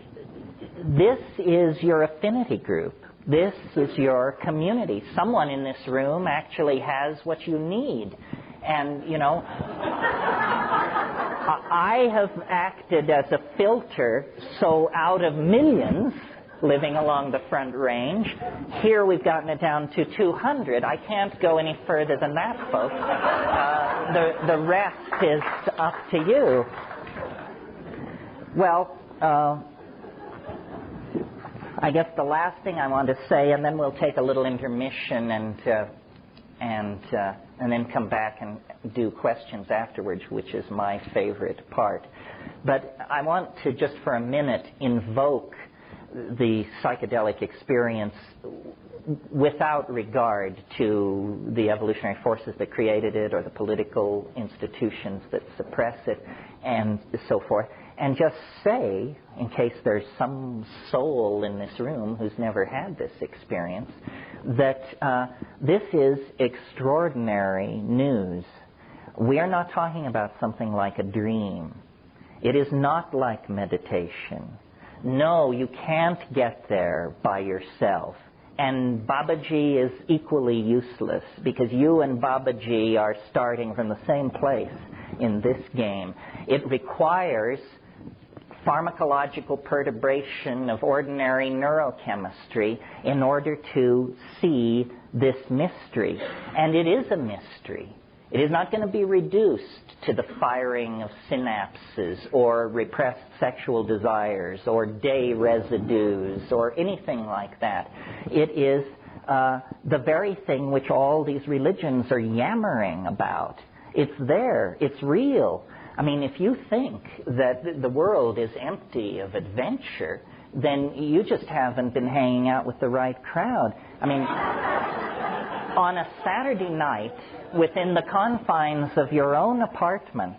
this is your affinity group. This is your community. Someone in this room actually has what you need. And, I have acted as a filter, so out of millions living along the Front Range, here we've gotten it down to 200. I can't go any further than that, folks. The rest is up to you. Well, I guess the last thing I want to say, and then we'll take a little intermission and then come back and do questions afterwards, which is my favorite part. But I want to just for a minute invoke the psychedelic experience without regard to the evolutionary forces that created it or the political institutions that suppress it and so forth. And just say, in case there's some soul in this room who's never had this experience, that this is extraordinary news. We are not talking about something like a dream. It is not like meditation. No, you can't get there by yourself. And Babaji is equally useless, because you and Babaji are starting from the same place in this game. It requires pharmacological perturbation of ordinary neurochemistry in order to see this mystery. And it is a mystery. It is not going to be reduced to the firing of synapses or repressed sexual desires or day residues or anything like that. It is the very thing which all these religions are yammering about. It's there. It's real. I mean, if you think that the world is empty of adventure, then you just haven't been hanging out with the right crowd. I mean, on a Saturday night, within the confines of your own apartment,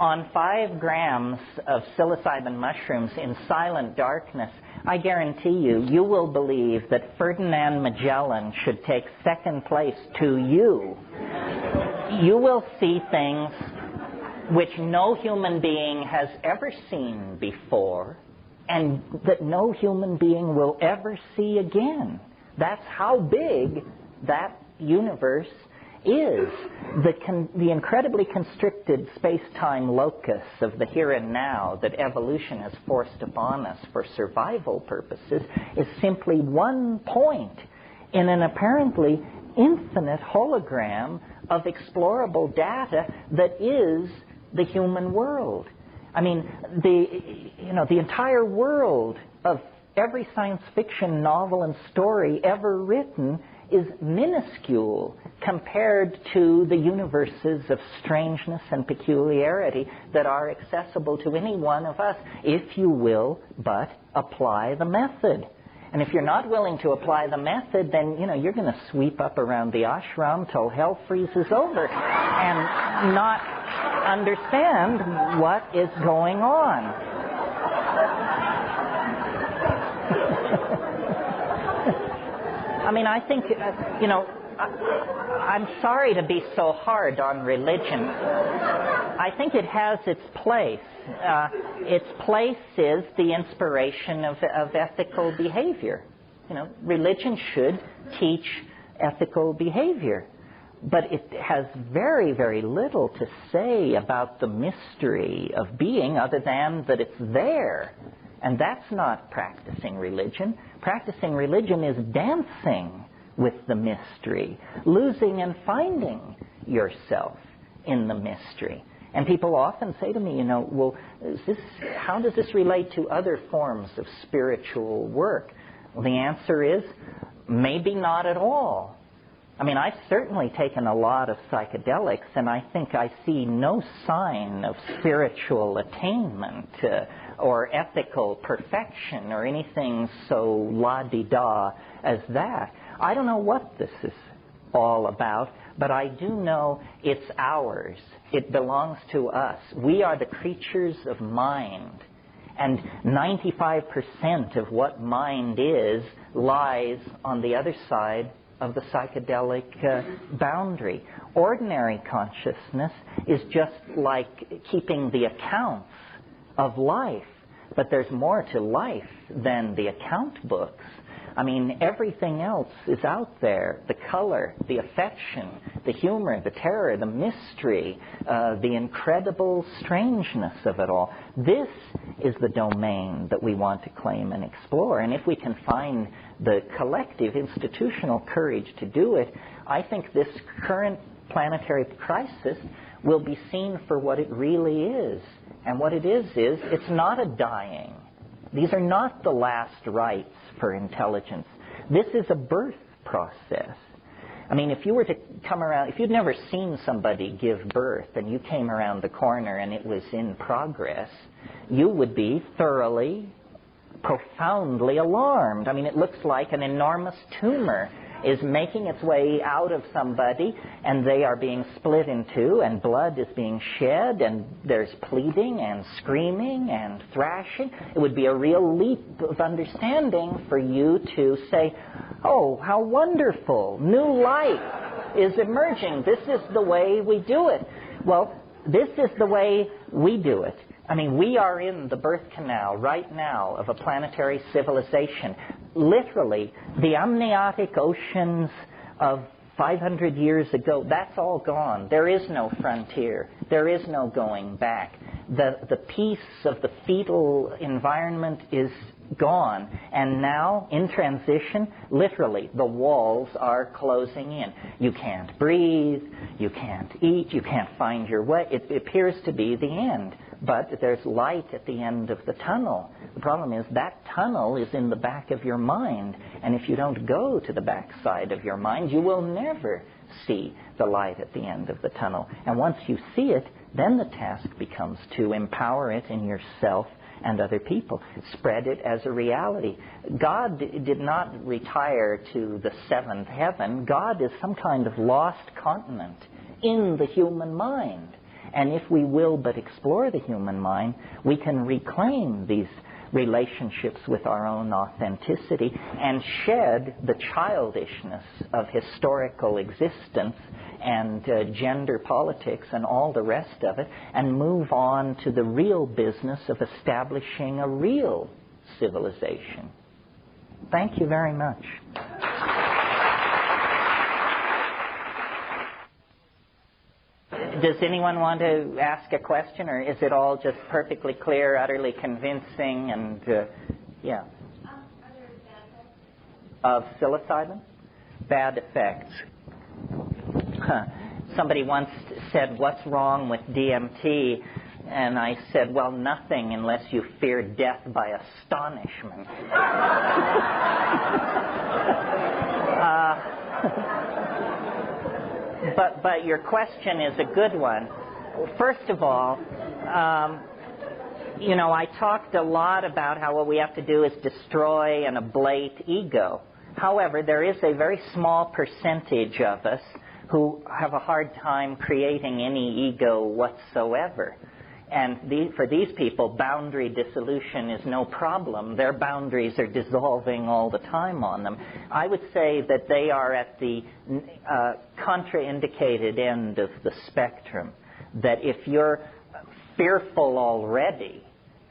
on 5 grams of psilocybin mushrooms in silent darkness, I guarantee you will believe that Ferdinand Magellan should take second place to you. You will see things which no human being has ever seen before, and that no human being will ever see again. That's how big that universe is. The incredibly constricted space-time locus of the here and now that evolution has forced upon us for survival purposes is simply one point in an apparently infinite hologram of explorable data that is the human world. I mean, the entire world of every science fiction novel and story ever written is minuscule compared to the universes of strangeness and peculiarity that are accessible to any one of us, if you will but apply the method. And if you're not willing to apply the method, then, you're going to sweep up around the ashram till hell freezes over and not understand what is going on. I mean, I think, I'm sorry to be so hard on religion. I think it has its place. Its place is the inspiration of ethical behavior. Religion should teach ethical behavior. But it has very, very little to say about the mystery of being other than that it's there. And that's not practicing religion. Practicing religion is dancing with the mystery, losing and finding yourself in the mystery. And people often say to me, well, how does this relate to other forms of spiritual work? Well, the answer is maybe not at all. I mean, I've certainly taken a lot of psychedelics, and I think I see no sign of spiritual attainment or ethical perfection or anything so la-di-da as that. I don't know what this is all about, but I do know it's ours. It belongs to us. We are the creatures of mind. And 95% of what mind is lies on the other side of the psychedelic boundary. Ordinary consciousness is just like keeping the accounts of life. But there's more to life than the account books. I mean, everything else is out there. The color, the affection, the humor, the terror, the mystery, the incredible strangeness of it all. This is the domain that we want to claim and explore. And if we can find the collective institutional courage to do it, I think this current planetary crisis will be seen for what it really is. And what it is it's not a dying. These are not the last rites for intelligence. This is a birth process. I mean, if you were to come around, if you'd never seen somebody give birth and you came around the corner and it was in progress, you would be thoroughly, profoundly alarmed. I mean, it looks like an enormous tumor is making its way out of somebody, and they are being split in two, and blood is being shed, and there's pleading and screaming and thrashing. It would be a real leap of understanding for you to say, oh, how wonderful, new life is emerging. This is the way we do it. Well, this is the way we do it. I mean, we are in the birth canal right now of a planetary civilization. Literally, the amniotic oceans of 500 years ago, that's all gone. There is no frontier. There is no going back. The peace of the fetal environment is gone. And now, in transition, literally, the walls are closing in. You can't breathe. You can't eat. You can't find your way. It appears to be the end. But there's light at the end of the tunnel. The problem is that tunnel is in the back of your mind. And if you don't go to the back side of your mind, you will never see the light at the end of the tunnel. And once you see it, then the task becomes to empower it in yourself and other people. Spread it as a reality. God did not retire to the seventh heaven. God is some kind of lost continent in the human mind. And if we will but explore the human mind, we can reclaim these relationships with our own authenticity and shed the childishness of historical existence and gender politics and all the rest of it, and move on to the real business of establishing a real civilization. Thank you very much. Does anyone want to ask a question, or is it all just perfectly clear, utterly convincing, and, yeah? Are there bad effects? Of psilocybin? Bad effects. Somebody once said, what's wrong with DMT? And I said, well, nothing unless you fear death by astonishment. But your question is a good one. First of all, I talked a lot about how what we have to do is destroy and ablate ego. However, there is a very small percentage of us who have a hard time creating any ego whatsoever. And for these people, boundary dissolution is no problem. Their boundaries are dissolving all the time on them. I would say that they are at the contraindicated end of the spectrum. That if you're fearful already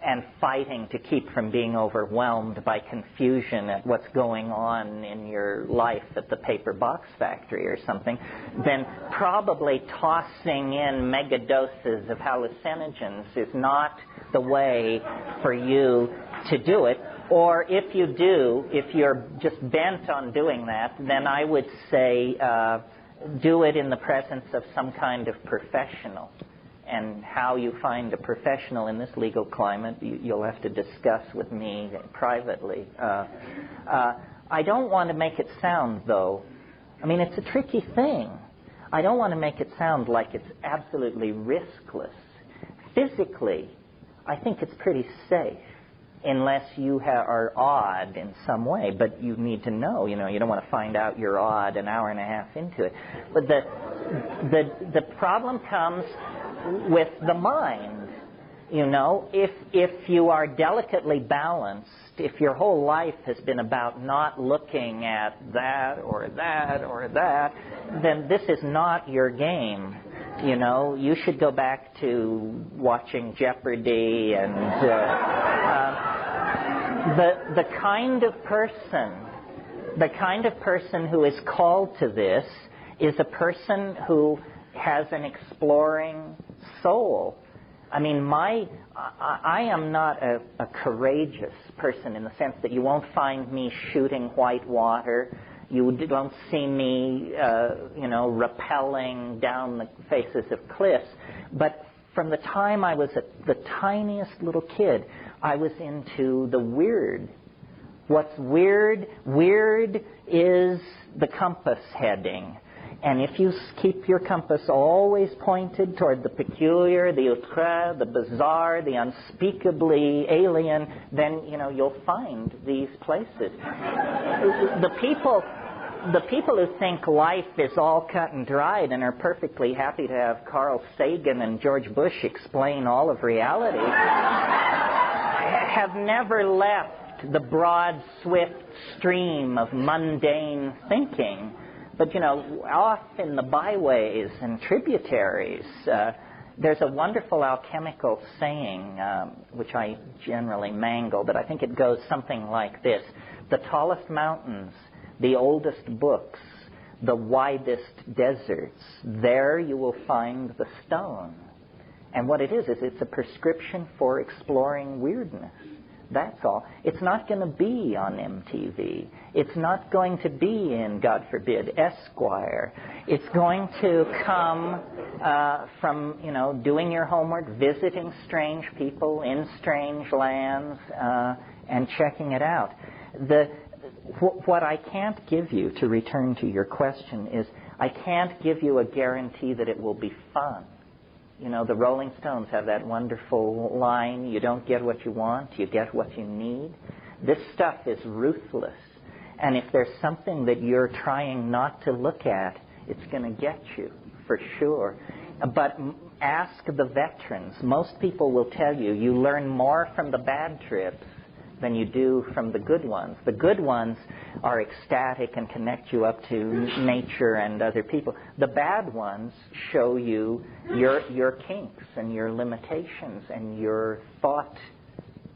and fighting to keep from being overwhelmed by confusion at what's going on in your life at the paper box factory or something, then probably tossing in mega doses of hallucinogens is not the way for you to do it. Or if you do, if you're just bent on doing that, then I would say do it in the presence of some kind of professional. And how you find a professional in this legal climate, you'll have to discuss with me privately. I don't want to make it sound, though, I mean, it's a tricky thing. I don't want to make it sound like it's absolutely riskless. Physically, I think it's pretty safe, unless you are odd in some way. But you need to know, you don't want to find out you're odd an hour and a half into it. But the problem comes with the mind. If you are delicately balanced, if your whole life has been about not looking at that or that or that, then this is not your game. You should go back to watching Jeopardy and the kind of person who is called to this is a person who has an exploring soul. I mean, I am not a courageous person in the sense that you won't find me shooting white water. You don't see me, rappelling down the faces of cliffs. But from the time I was the tiniest little kid, I was into the weird. What's weird? Weird is the compass heading. And if you keep your compass always pointed toward the peculiar, the outre, the bizarre, the unspeakably alien, then, you'll find these places. The people who think life is all cut and dried and are perfectly happy to have Carl Sagan and George Bush explain all of reality have never left the broad, swift stream of mundane thinking. But, off in the byways and tributaries, there's a wonderful alchemical saying, which I generally mangle, but I think it goes something like this. The tallest mountains, the oldest books, the widest deserts, there you will find the stone. And what it is it's a prescription for exploring weirdness. That's all. It's not going to be on MTV. It's not going to be in, God forbid, Esquire. It's going to come from, doing your homework, visiting strange people in strange lands, and checking it out. What I can't give you, to return to your question, is I can't give you a guarantee that it will be fun. The Rolling Stones have that wonderful line, you don't get what you want, you get what you need. This stuff is ruthless. And if there's something that you're trying not to look at, it's going to get you, for sure. But ask the veterans. Most people will tell you, you learn more from the bad trips than you do from the good ones. The good ones are ecstatic and connect you up to nature and other people. The bad ones show you your kinks and your limitations and your thought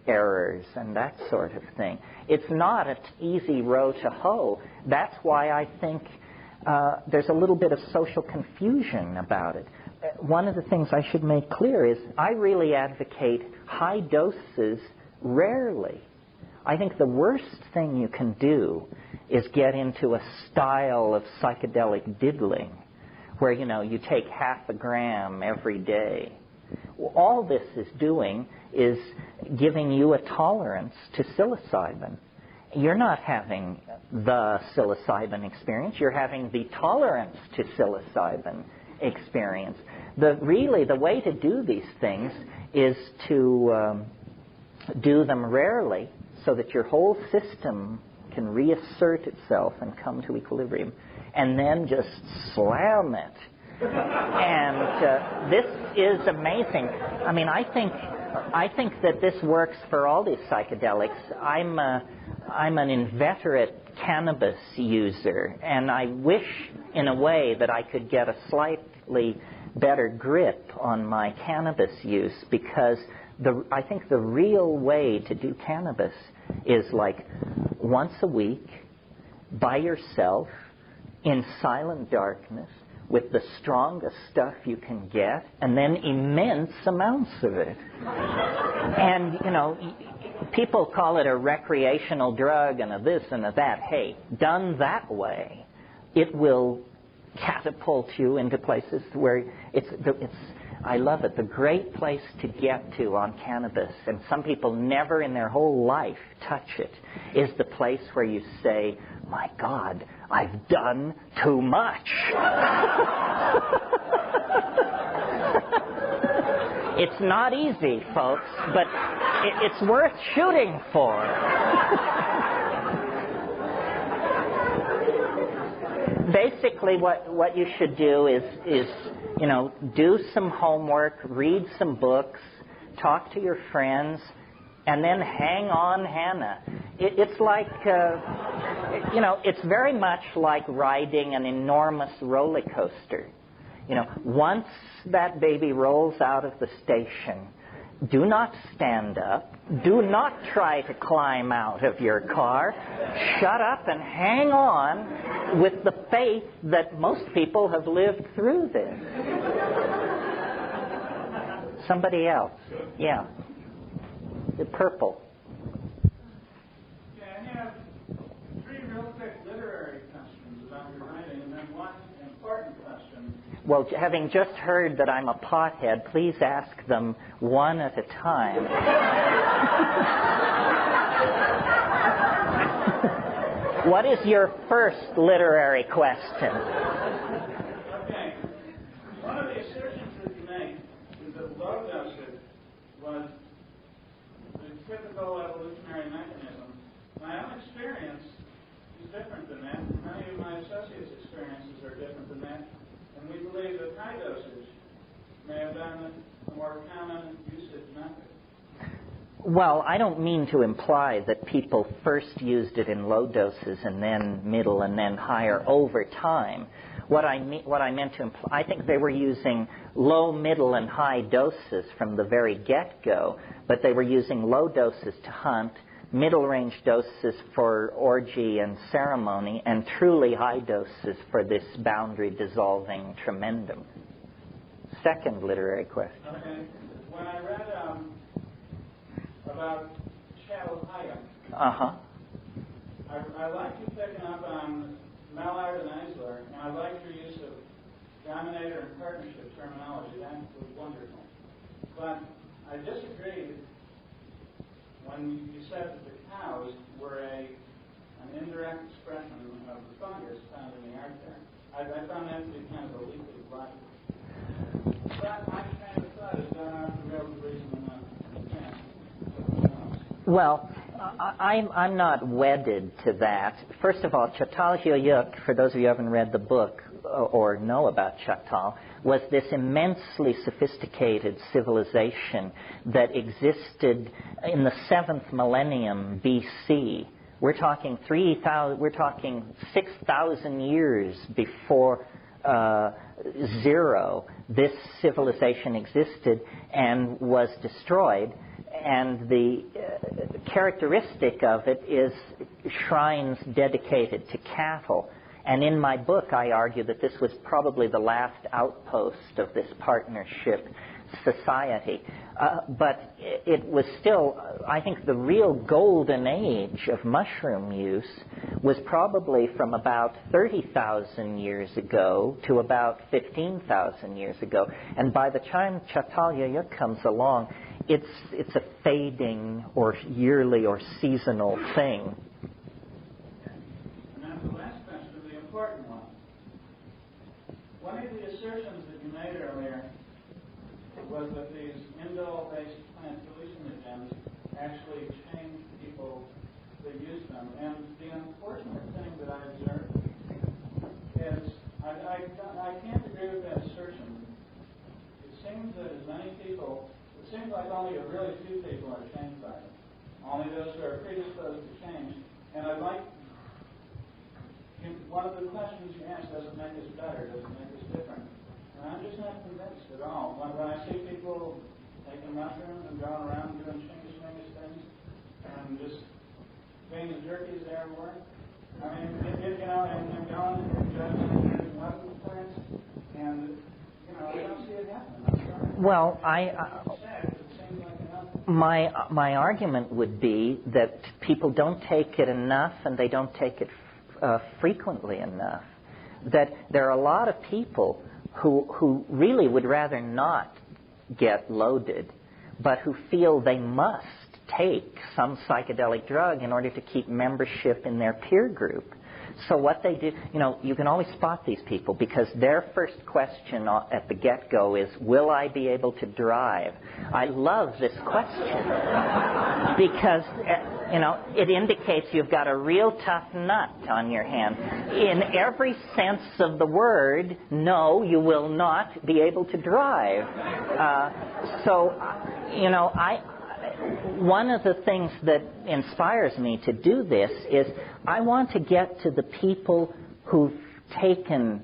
errors and that sort of thing. It's not an easy row to hoe. That's why I think there's a little bit of social confusion about it. One of the things I should make clear is I really advocate high doses rarely. I think the worst thing you can do is get into a style of psychedelic diddling where, you take half a gram every day. All this is doing is giving you a tolerance to psilocybin. You're not having the psilocybin experience. You're having the tolerance to psilocybin experience. The way to do these things is to do them rarely, so that your whole system can reassert itself and come to equilibrium. and then just slam it. And this is amazing. I mean, I think that this works for all these psychedelics. I'm an inveterate cannabis user, and I wish, in a way, that I could get a slightly better grip on my cannabis use, because I think the real way to do cannabis is like once a week, by yourself, in silent darkness, with the strongest stuff you can get, and then immense amounts of it. And, you know, people call it a recreational drug and a this and a that. Hey, done that way, it will catapult you into places where I love it, the great place to get to on cannabis, and some people never in their whole life touch it, is the place where you say, my God, I've done too much. It's not easy, folks, but it's worth shooting for. Basically, what you should do is, you know, do some homework, read some books, talk to your friends, and then hang on, Hannah. It's like, you know, it's very much like riding an enormous roller coaster. You know, once that baby rolls out of the station, do not stand up. Do not try to climb out of your car. Shut up and hang on with the faith that most people have lived through this. Somebody else. Yeah. The purple. Yeah, I have 3 real quick literary questions about your writing, and then one important question. Well, having just heard that I'm a pothead, please ask them one at a time. What is your first literary question? Okay. One of the assertions that you make is that low dosage was the typical evolutionary mechanism. My own experience is different than that. Many of my associates' experiences are different than that. And we believe that high dosage may have been a more common usage method. Well, I don't mean to imply that people first used it in low doses and then middle and then higher over time. What I meant to imply, I think they were using low, middle, and high doses from the very get-go, but they were using low doses to hunt, middle-range doses for orgy and ceremony, and truly high doses for this boundary-dissolving tremendum. Second literary question. Okay. When I read about Chattel-Hayek, I liked you picking up on Mallard and Eisler, and I liked your use of dominator and partnership terminology. That was wonderful. But I disagreed when you said that the cows were an indirect expression of the fungus found in the art there. I found that to be kind of a leap of logic. But my train of thought is gone off the rails of reason enough. Well, I'm not wedded to that. First of all, Chattal-Hayek, for those of you who haven't read the book or know about Chattal, was this immensely sophisticated civilization that existed in the 7th millennium BC. We're talking 6,000 years before zero. This civilization existed and was destroyed. And the characteristic of it is shrines dedicated to cattle. And in my book, I argue that this was probably the last outpost of this partnership society. But it was still, I think the real golden age of mushroom use was probably from about 30,000 years ago to about 15,000 years ago. And by the time Chattal-Hayek comes along, it's a fading or yearly or seasonal thing. And now the last question, the important one. One of the assertions that you made earlier was that these indole-based plant hallucinogens actually change people that use them. And the unfortunate thing that I observed is, I can't agree with that assertion. It seems that as many people, it seems like only a really few people are changed by it. Only those who are predisposed to change. And I'd like, one of the questions you asked, does it make us better? Does it make us different? And I'm just not convinced at all. When I see people taking mushrooms and going around doing shingus things and just being as jerky as they ever were, I mean, and going and judging weapon plants, and, I don't see it happening. I'm sorry. Well, It's sad, 'cause it seems like enough. my argument would be that people don't take it enough, and they don't take it frequently enough. That there are a lot of people who really would rather not get loaded, but who feel they must take some psychedelic drug in order to keep membership in their peer group. So what they do, you can always spot these people because their first question at the get-go is, will I be able to drive? I love this question because, it indicates you've got a real tough nut on your hand. In every sense of the word, no, you will not be able to drive. One of the things that inspires me to do this is I want to get to the people who've taken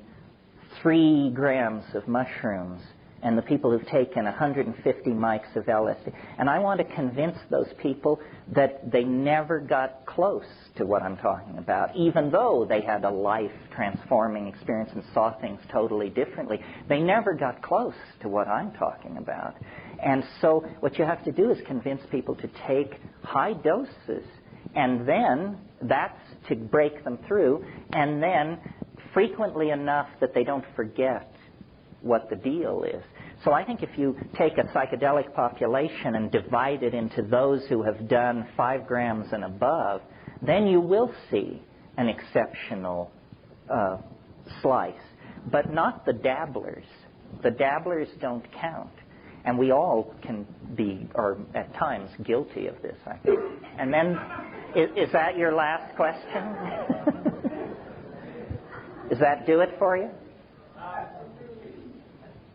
3 grams of mushrooms and the people who've taken 150 mics of LSD. And I want to convince those people that they never got close to what I'm talking about, even though they had a life-transforming experience and saw things totally differently. They never got close to what I'm talking about. And so what you have to do is convince people to take high doses, and then that's to break them through, and then frequently enough that they don't forget what the deal is. So I think if you take a psychedelic population and divide it into those who have done 5 grams and above, then you will see an exceptional slice, but not the dabblers. The dabblers don't count. And we all can be, or at times, guilty of this, I think. And then, is that your last question? Does that do it for you?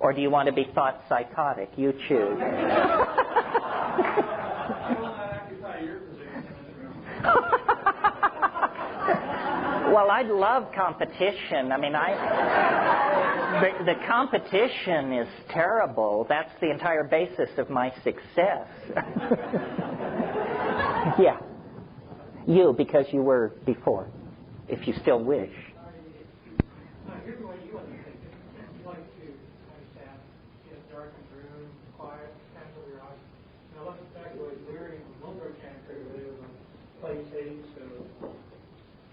Or do you want to be thought psychotic? You choose. Well, I love competition. I mean, the competition is terrible. That's the entire basis of my success. Yeah. You, because you were before, if you still wish. Here's what you want to think. You like to understand in a darkened room, quiet, cancel your eyes. Now, let's back to what Leary and Milberg came through. They were play safe, so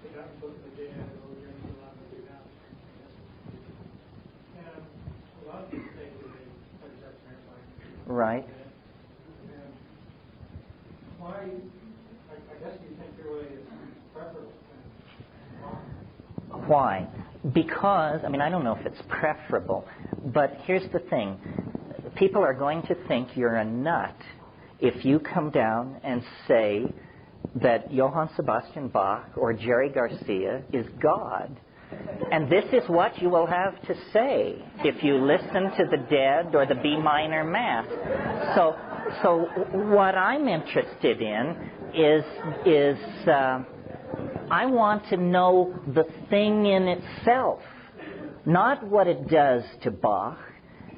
they got to look at the jam and over here and allow them to do that. And a lot of people think that they play sex and airplane. Right. And why, I guess you think your way is preferable. Why? Because, I mean, I don't know if it's preferable, but here's the thing. People are going to think you're a nut if you come down and say that Johann Sebastian Bach or Jerry Garcia is God. And this is what you will have to say if you listen to the Dead or the B minor Mass. So what I'm interested in is I want to know the thing in itself, not what it does to Bach,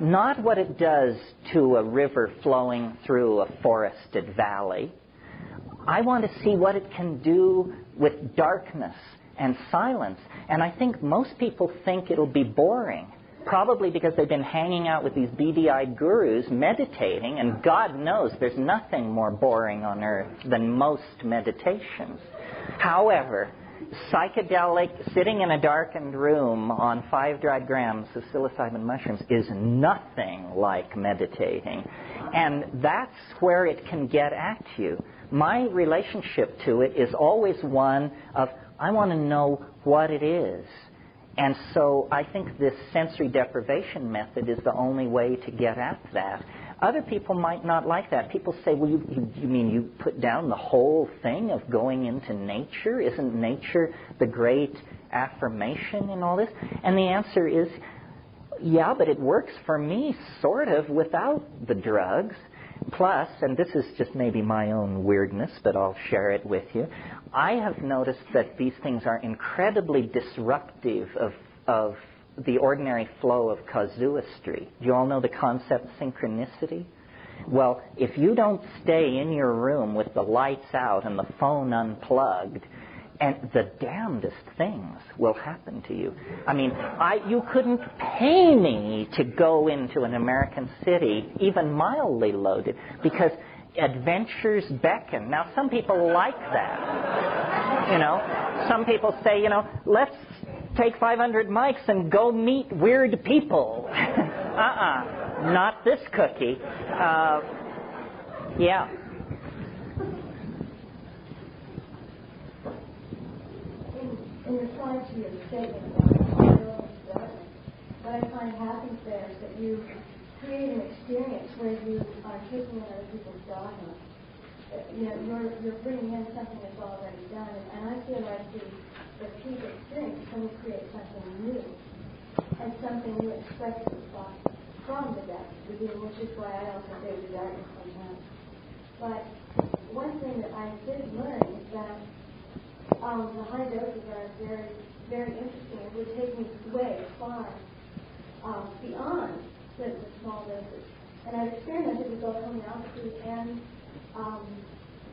not what it does to a river flowing through a forested valley. I want to see what it can do with darkness and silence. And I think most people think it'll be boring, probably because they've been hanging out with these beady-eyed gurus meditating, and God knows there's nothing more boring on earth than most meditations. However, psychedelic, sitting in a darkened room on 5 dried grams of psilocybin mushrooms is nothing like meditating. And that's where it can get at you. My relationship to it is always one of, I want to know what it is. And so I think this sensory deprivation method is the only way to get at that. Other people might not like that. People say, well, you mean you put down the whole thing of going into nature? Isn't nature the great affirmation in all this? And the answer is, yeah, but it works for me sort of without the drugs. Plus, and this is just maybe my own weirdness, but I'll share it with you, I have noticed that these things are incredibly disruptive of the ordinary flow of casuistry. Do you all know the concept synchronicity? Well, if you don't stay in your room with the lights out and the phone unplugged, and the damnedest things will happen to you. I mean, you couldn't pay me to go into an American city, even mildly loaded, because adventures beckon. Now, some people like that. You know, some people say, you know, let's take 500 mics and go meet weird people. Not this cookie. Yeah. In reply to your statement about what I find happens there is that you create an experience where you are taking in other people's dogma. You know, you're bringing in something that's already done, and I feel like the peak experience is when you create something new, and something you expect to spot from the depths of the being, which is why I also say the darkness sometimes. But one thing that I did learn is that the high doses are very, very interesting. It would take me way far beyond the small doses. And I've experimented with both homeopathy and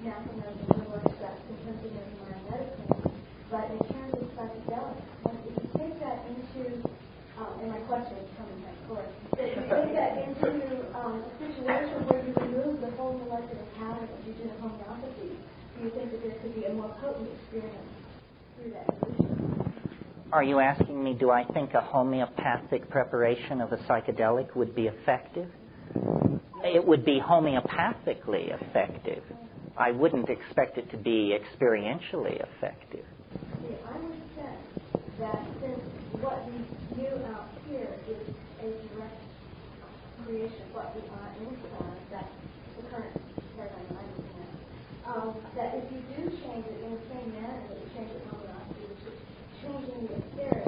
natural medicine or extracts in terms of my medicine. But in terms of psychedelics, if you take that into, and my question is coming back, of course, if you take that into a situation where you remove the whole molecular pattern that you do in homeopathy, do you think that there could be a more potent experience through that evolution? Are you asking me, do I think a homeopathic preparation of a psychedelic would be effective? It would be homeopathically effective. I wouldn't expect it to be experientially effective. See, I would say that since what we do out here is a direct creation of what we are inside, that's the current paradigm I'm looking at. That if you do change it in the same manner that you change it in homeopathy, which is changing the etheric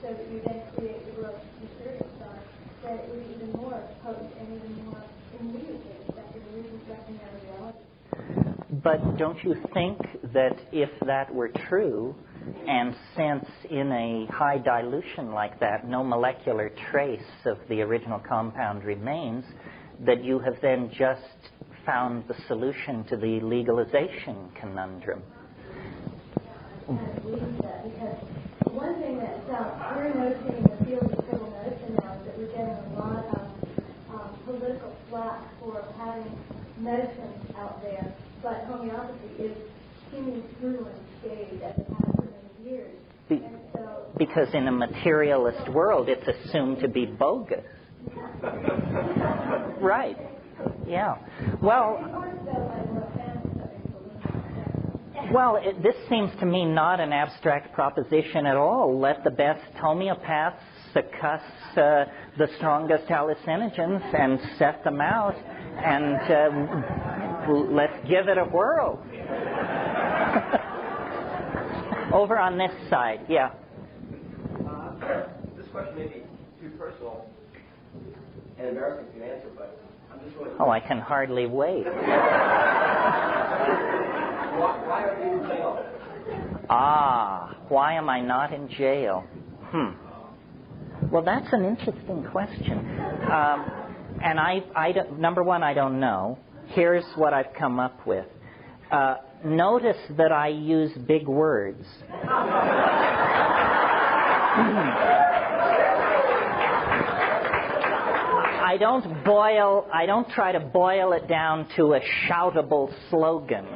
so that you then create the gross material side, that it would be even more potent and even more immediately effective in reconstructing our reality. But don't you think that if that were true, and since in a high dilution like that no molecular trace of the original compound remains, that you have then just found the solution to the legalization conundrum? I believe that because one thing that we're noticing in the field of civil medicine now is that we're getting a lot of political flack for having medicines out there, but homeopathy is seeming through unscathed as it has for many years. Because in a materialist world, it's assumed to be bogus. Right. Yeah. Well, this seems to me not an abstract proposition at all. Let the best homeopaths succuss the strongest hallucinogens and set them out, and let's give it a whirl. Over on this side, yeah. This question may be too personal and embarrassing to answer, but I'm just really... Oh, I can hardly wait. Why are you in jail? Why am I not in jail? Well, that's an interesting question. And I don't, number one, I don't know. Here's what I've come up with. Notice that I use big words. I don't try to boil it down to a shoutable slogan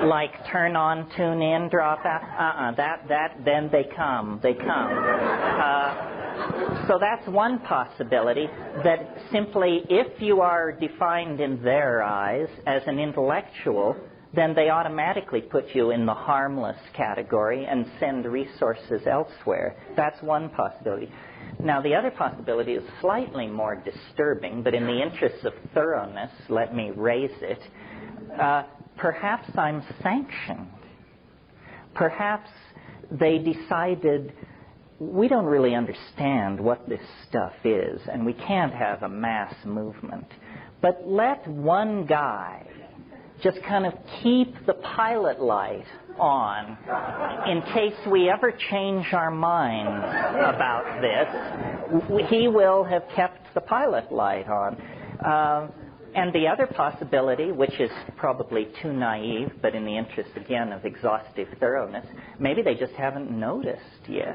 like turn on, tune in, drop out. Then they come. So that's one possibility, that simply if you are defined in their eyes as an intellectual, then they automatically put you in the harmless category and send resources elsewhere. That's one possibility. Now, the other possibility is slightly more disturbing, but in the interest of thoroughness, let me raise it. Perhaps I'm sanctioned. Perhaps they decided, we don't really understand what this stuff is, and we can't have a mass movement. But let one guy just kind of keep the pilot light on in case we ever change our minds about this. He will have kept the pilot light on. And the other possibility, which is probably too naive, but in the interest, again, of exhaustive thoroughness, maybe they just haven't noticed yet.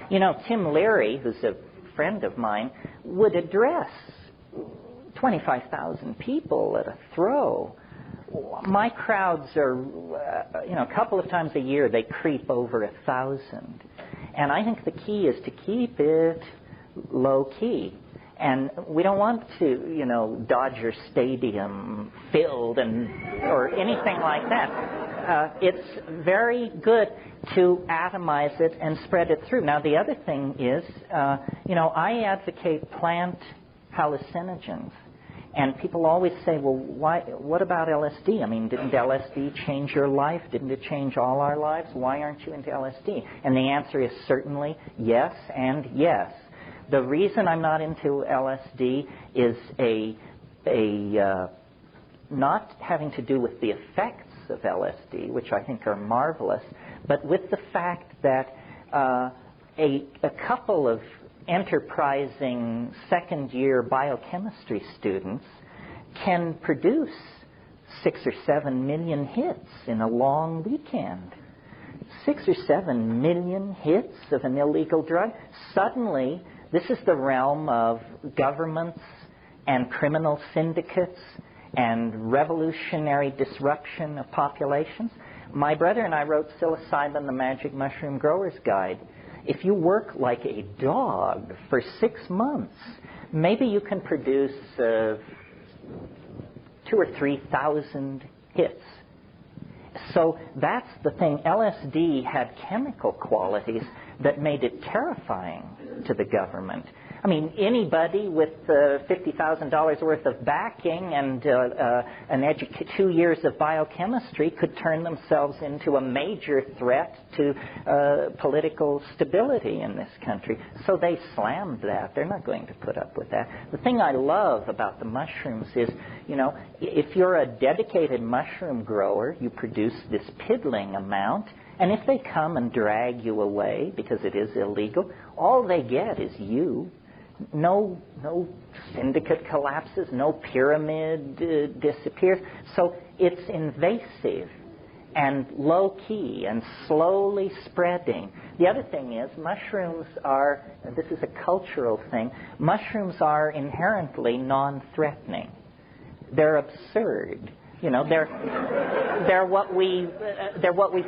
You know, Tim Leary, who's a friend of mine, would address 25,000 people at a throw. My crowds are, a couple of times a year, they creep over 1,000. And I think the key is to keep it low key. And we don't want to, Dodger Stadium filled or anything like that. It's very good to atomize it and spread it through. Now, the other thing is, I advocate plant hallucinogens. And people always say, well, what about LSD? I mean, didn't LSD change your life? Didn't it change all our lives? Why aren't you into LSD? And the answer is certainly yes and yes. The reason I'm not into LSD is not having to do with the effects of LSD, which I think are marvelous, but with the fact that a couple of enterprising second-year biochemistry students can produce 6 or 7 million hits in a long weekend. 6 or 7 million hits of an illegal drug. Suddenly, this is the realm of governments and criminal syndicates and revolutionary disruption of populations. My brother and I wrote Psilocybin, the Magic Mushroom Grower's Guide. If you work like a dog for 6 months, maybe you can produce 2,000 or 3,000 hits. So that's the thing. LSD had chemical qualities that made it terrifying to the government. I mean, anybody with $50,000 worth of backing and 2 years of biochemistry could turn themselves into a major threat to political stability in this country. So they slammed that. They're not going to put up with that. The thing I love about the mushrooms is, if you're a dedicated mushroom grower, you produce this piddling amount. And if they come and drag you away because it is illegal, all they get is you. No syndicate collapses, no pyramid disappears. So it's invasive and low-key and slowly spreading. The other thing is mushrooms are, this is a cultural thing, mushrooms are inherently non-threatening. They're absurd. They're what we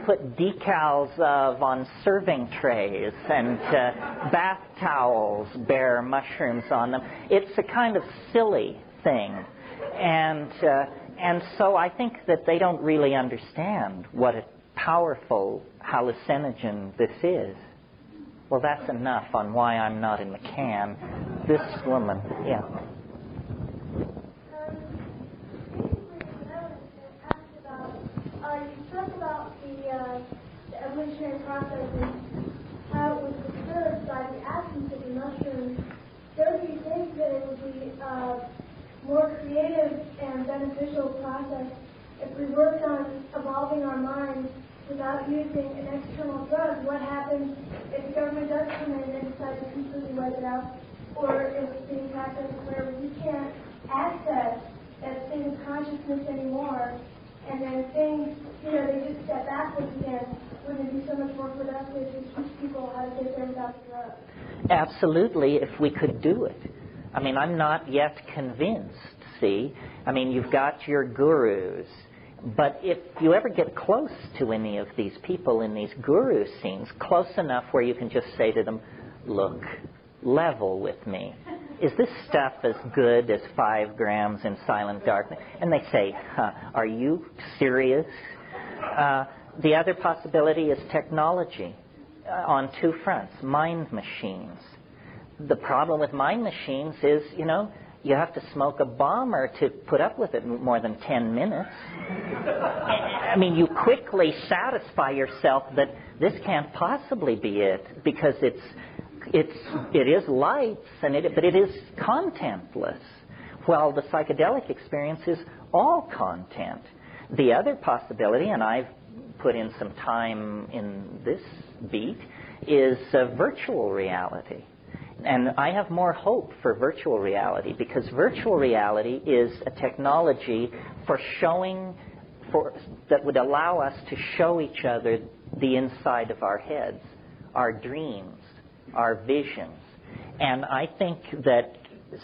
put decals of on serving trays, and bath towels bear mushrooms on them. It's a kind of silly thing, and so I think that they don't really understand what a powerful hallucinogen this is. Well, that's enough on why I'm not in the can. This woman, yeah. You talk about the evolutionary process and how it was disturbed by the absence of the mushrooms. Don't you think that it would be a more creative and beneficial process if we worked on evolving our minds without using an external drug? What happens if the government does come in and decide to completely wipe it out, or if it's being practiced where we can't access that state of consciousness anymore? And then things, they just step backwards again. Wouldn't it be so much more productive to teach people how to get there without the drug? Absolutely, if we could do it. I mean, I'm not yet convinced, see? I mean, you've got your gurus. But if you ever get close to any of these people in these guru scenes, close enough where you can just say to them, look, level with me. is this stuff as good as 5 grams in silent darkness? And they say, are you serious? The other possibility is technology on 2 fronts, mind machines. The problem with mind machines is, you have to smoke a bomber to put up with it more than 10 minutes. I mean, you quickly satisfy yourself that this can't possibly be it, because it is lights, but it is contentless. While the psychedelic experience is all content. The other possibility, and I've put in some time in this beat, is virtual reality. And I have more hope for virtual reality, because virtual reality is a technology for that would allow us to show each other the inside of our heads, our dreams, our visions. And I think that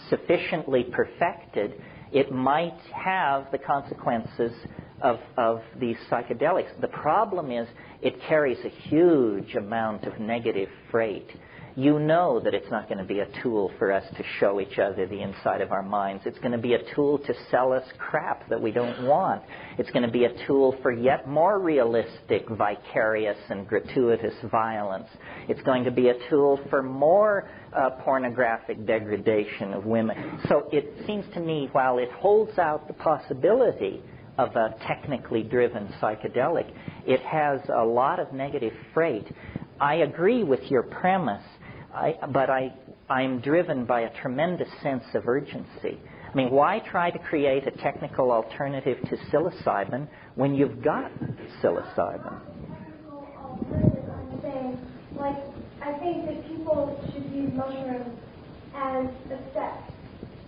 sufficiently perfected, it might have the consequences of these psychedelics. The problem is it carries a huge amount of negative freight. You know that it's not going to be a tool for us to show each other the inside of our minds. It's going to be a tool to sell us crap that we don't want. It's going to be a tool for yet more realistic, vicarious, and gratuitous violence. It's going to be a tool for more pornographic degradation of women. So it seems to me, while it holds out the possibility of a technically driven psychedelic, it has a lot of negative freight. I agree with your premise, but I'm driven by a tremendous sense of urgency. I mean, why try to create a technical alternative to psilocybin when you've got psilocybin? Technical alternative, I'm saying, I think that people should use mushrooms as a step.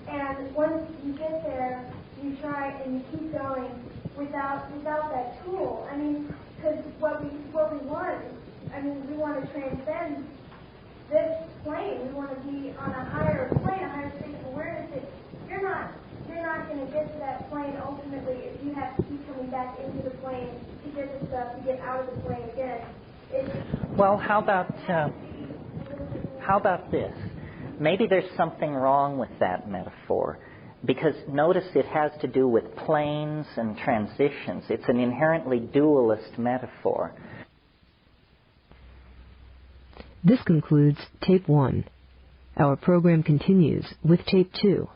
And once you get there, you try and you keep going without that tool. I mean, because what we want, we want to transcend this plane. We want to be on a higher plane, a higher state of awareness. You're not going to get to that plane ultimately if you have to keep coming back into the plane to get the stuff, to get out of the plane again. Well, how about this? Maybe there's something wrong with that metaphor, because notice it has to do with planes and transitions. It's an inherently dualist metaphor. This concludes Tape 1. Our program continues with Tape 2.